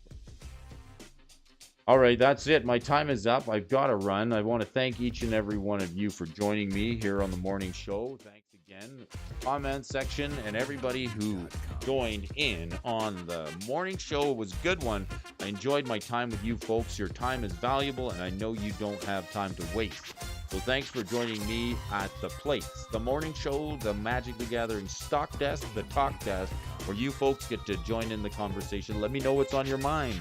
All right, that's it. My time is up. I've got to run. I want to thank each and every one of you for joining me here on the morning show. Thanks again. Comment section and everybody who joined in on the morning show. It was a good one. I enjoyed my time with you folks. Your time is valuable, and I know you don't have time to waste. So thanks for joining me at the place, the morning show, the Magic the Gathering stock desk, the talk desk, where you folks get to join in the conversation. Let me know what's on your mind.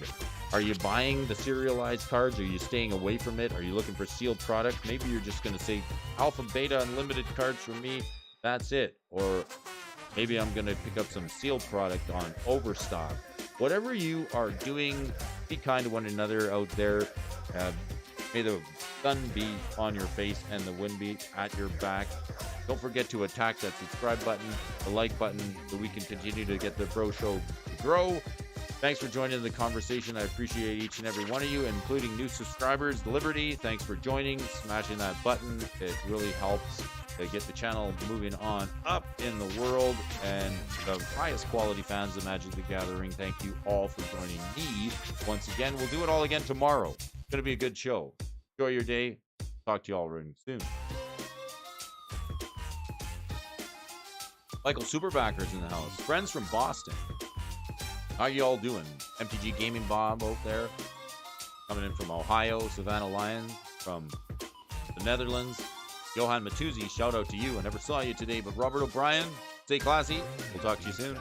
Are you buying the serialized cards? Are you staying away from it? Are you looking for sealed products? Maybe you're just going to say Alpha Beta Unlimited cards for me. That's it. Or maybe I'm going to pick up some sealed product on Overstock. Whatever you are doing, be kind to one another out there. May the sun be on your face and the wind be at your back. Don't forget to attack that subscribe button, the like button, so we can continue to get the Bro Show to grow. Thanks for joining the conversation. I appreciate each and every one of you, including new subscribers. Liberty, thanks for joining, smashing that button. It really helps to get the channel moving on up in the world. And the highest quality fans of Magic the Gathering, thank you all for joining me. Once again, we'll do it all again tomorrow. It's going to be a good show. Enjoy your day. Talk to you all really soon. Michael Superbackers in the house. Friends from Boston. How you all doing? MTG Gaming Bob out there. Coming in from Ohio. Savannah Lion from the Netherlands. Johan Matuzzi, shout out to you. I never saw you today, but Robert O'Brien, stay classy. We'll talk to you soon.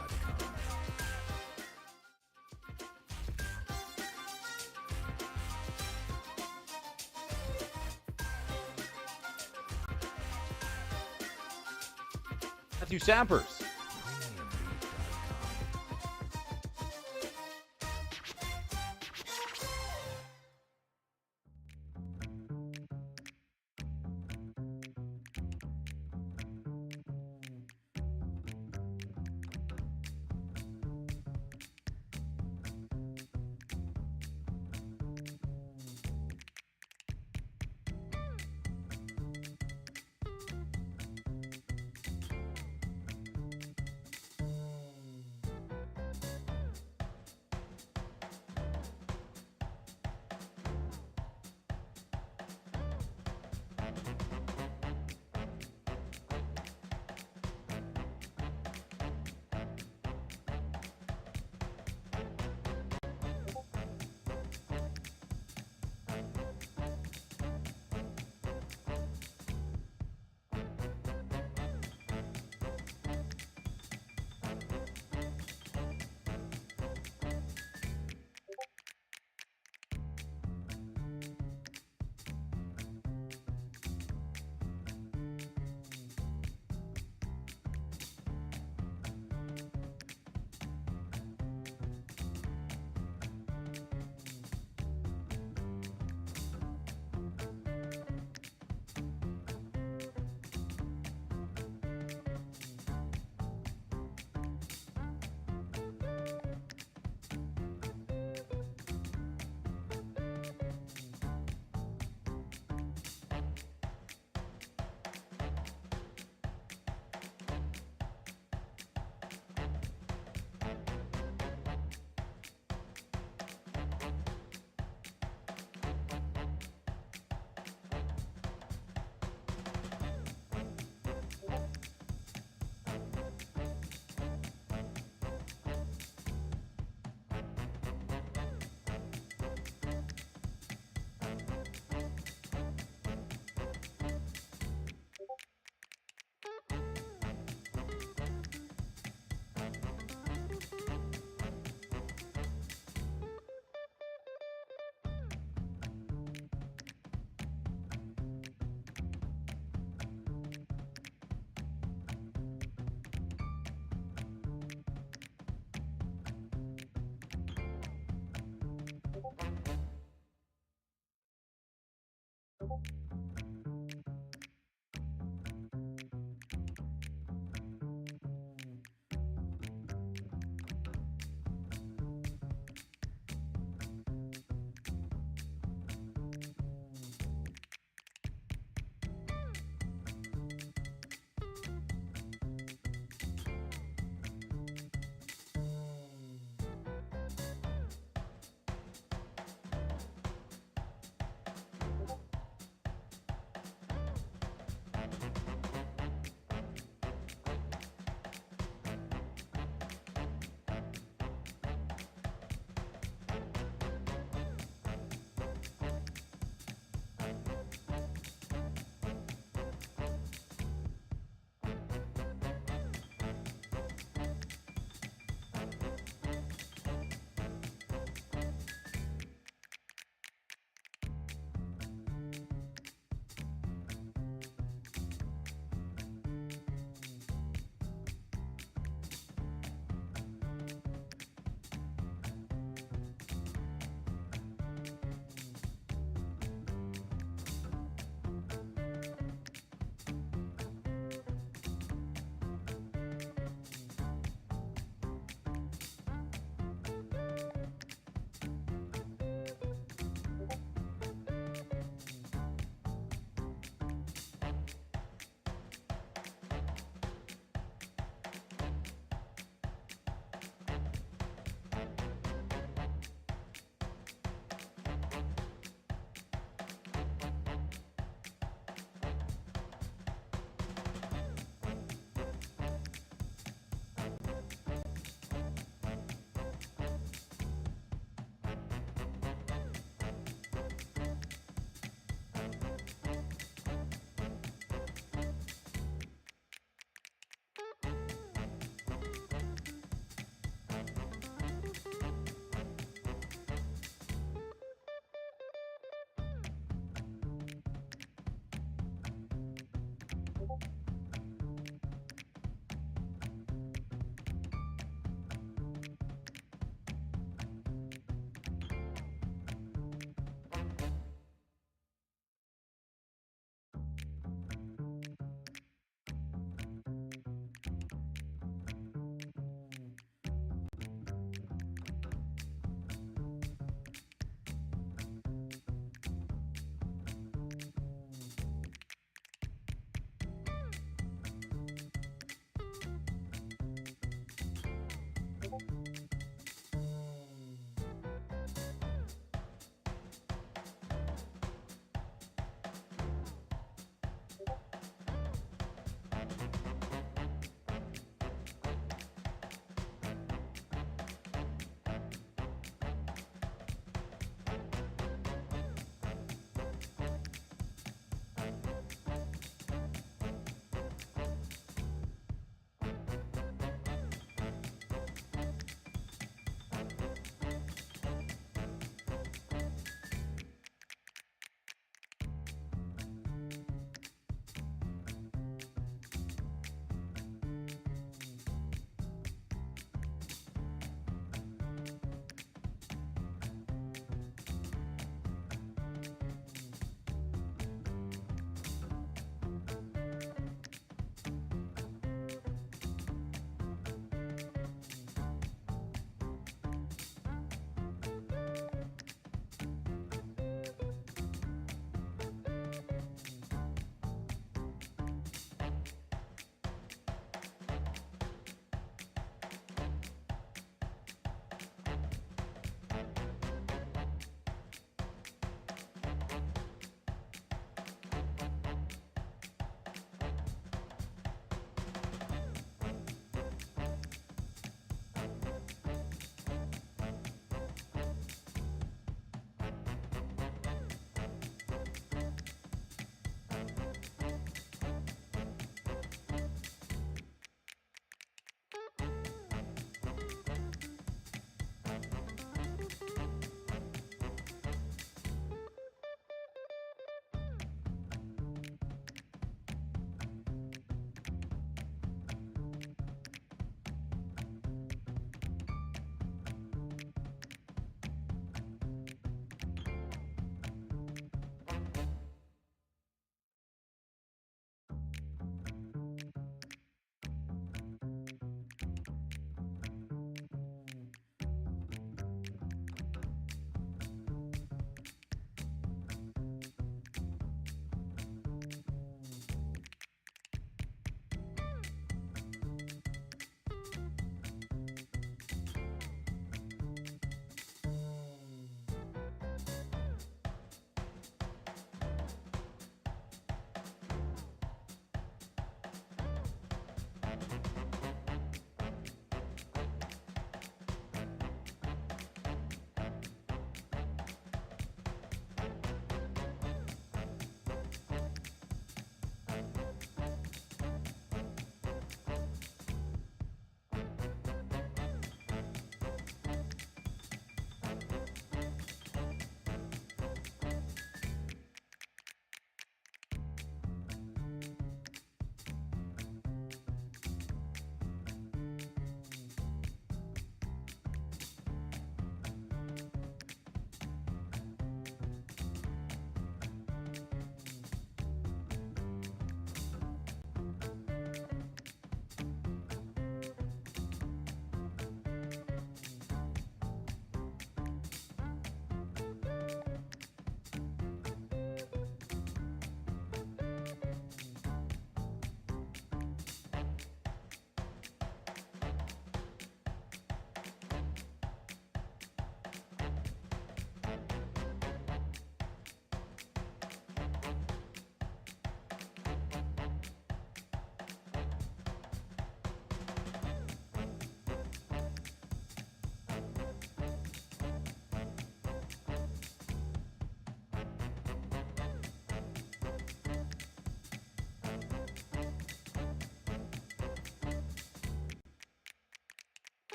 Matthew Sampers.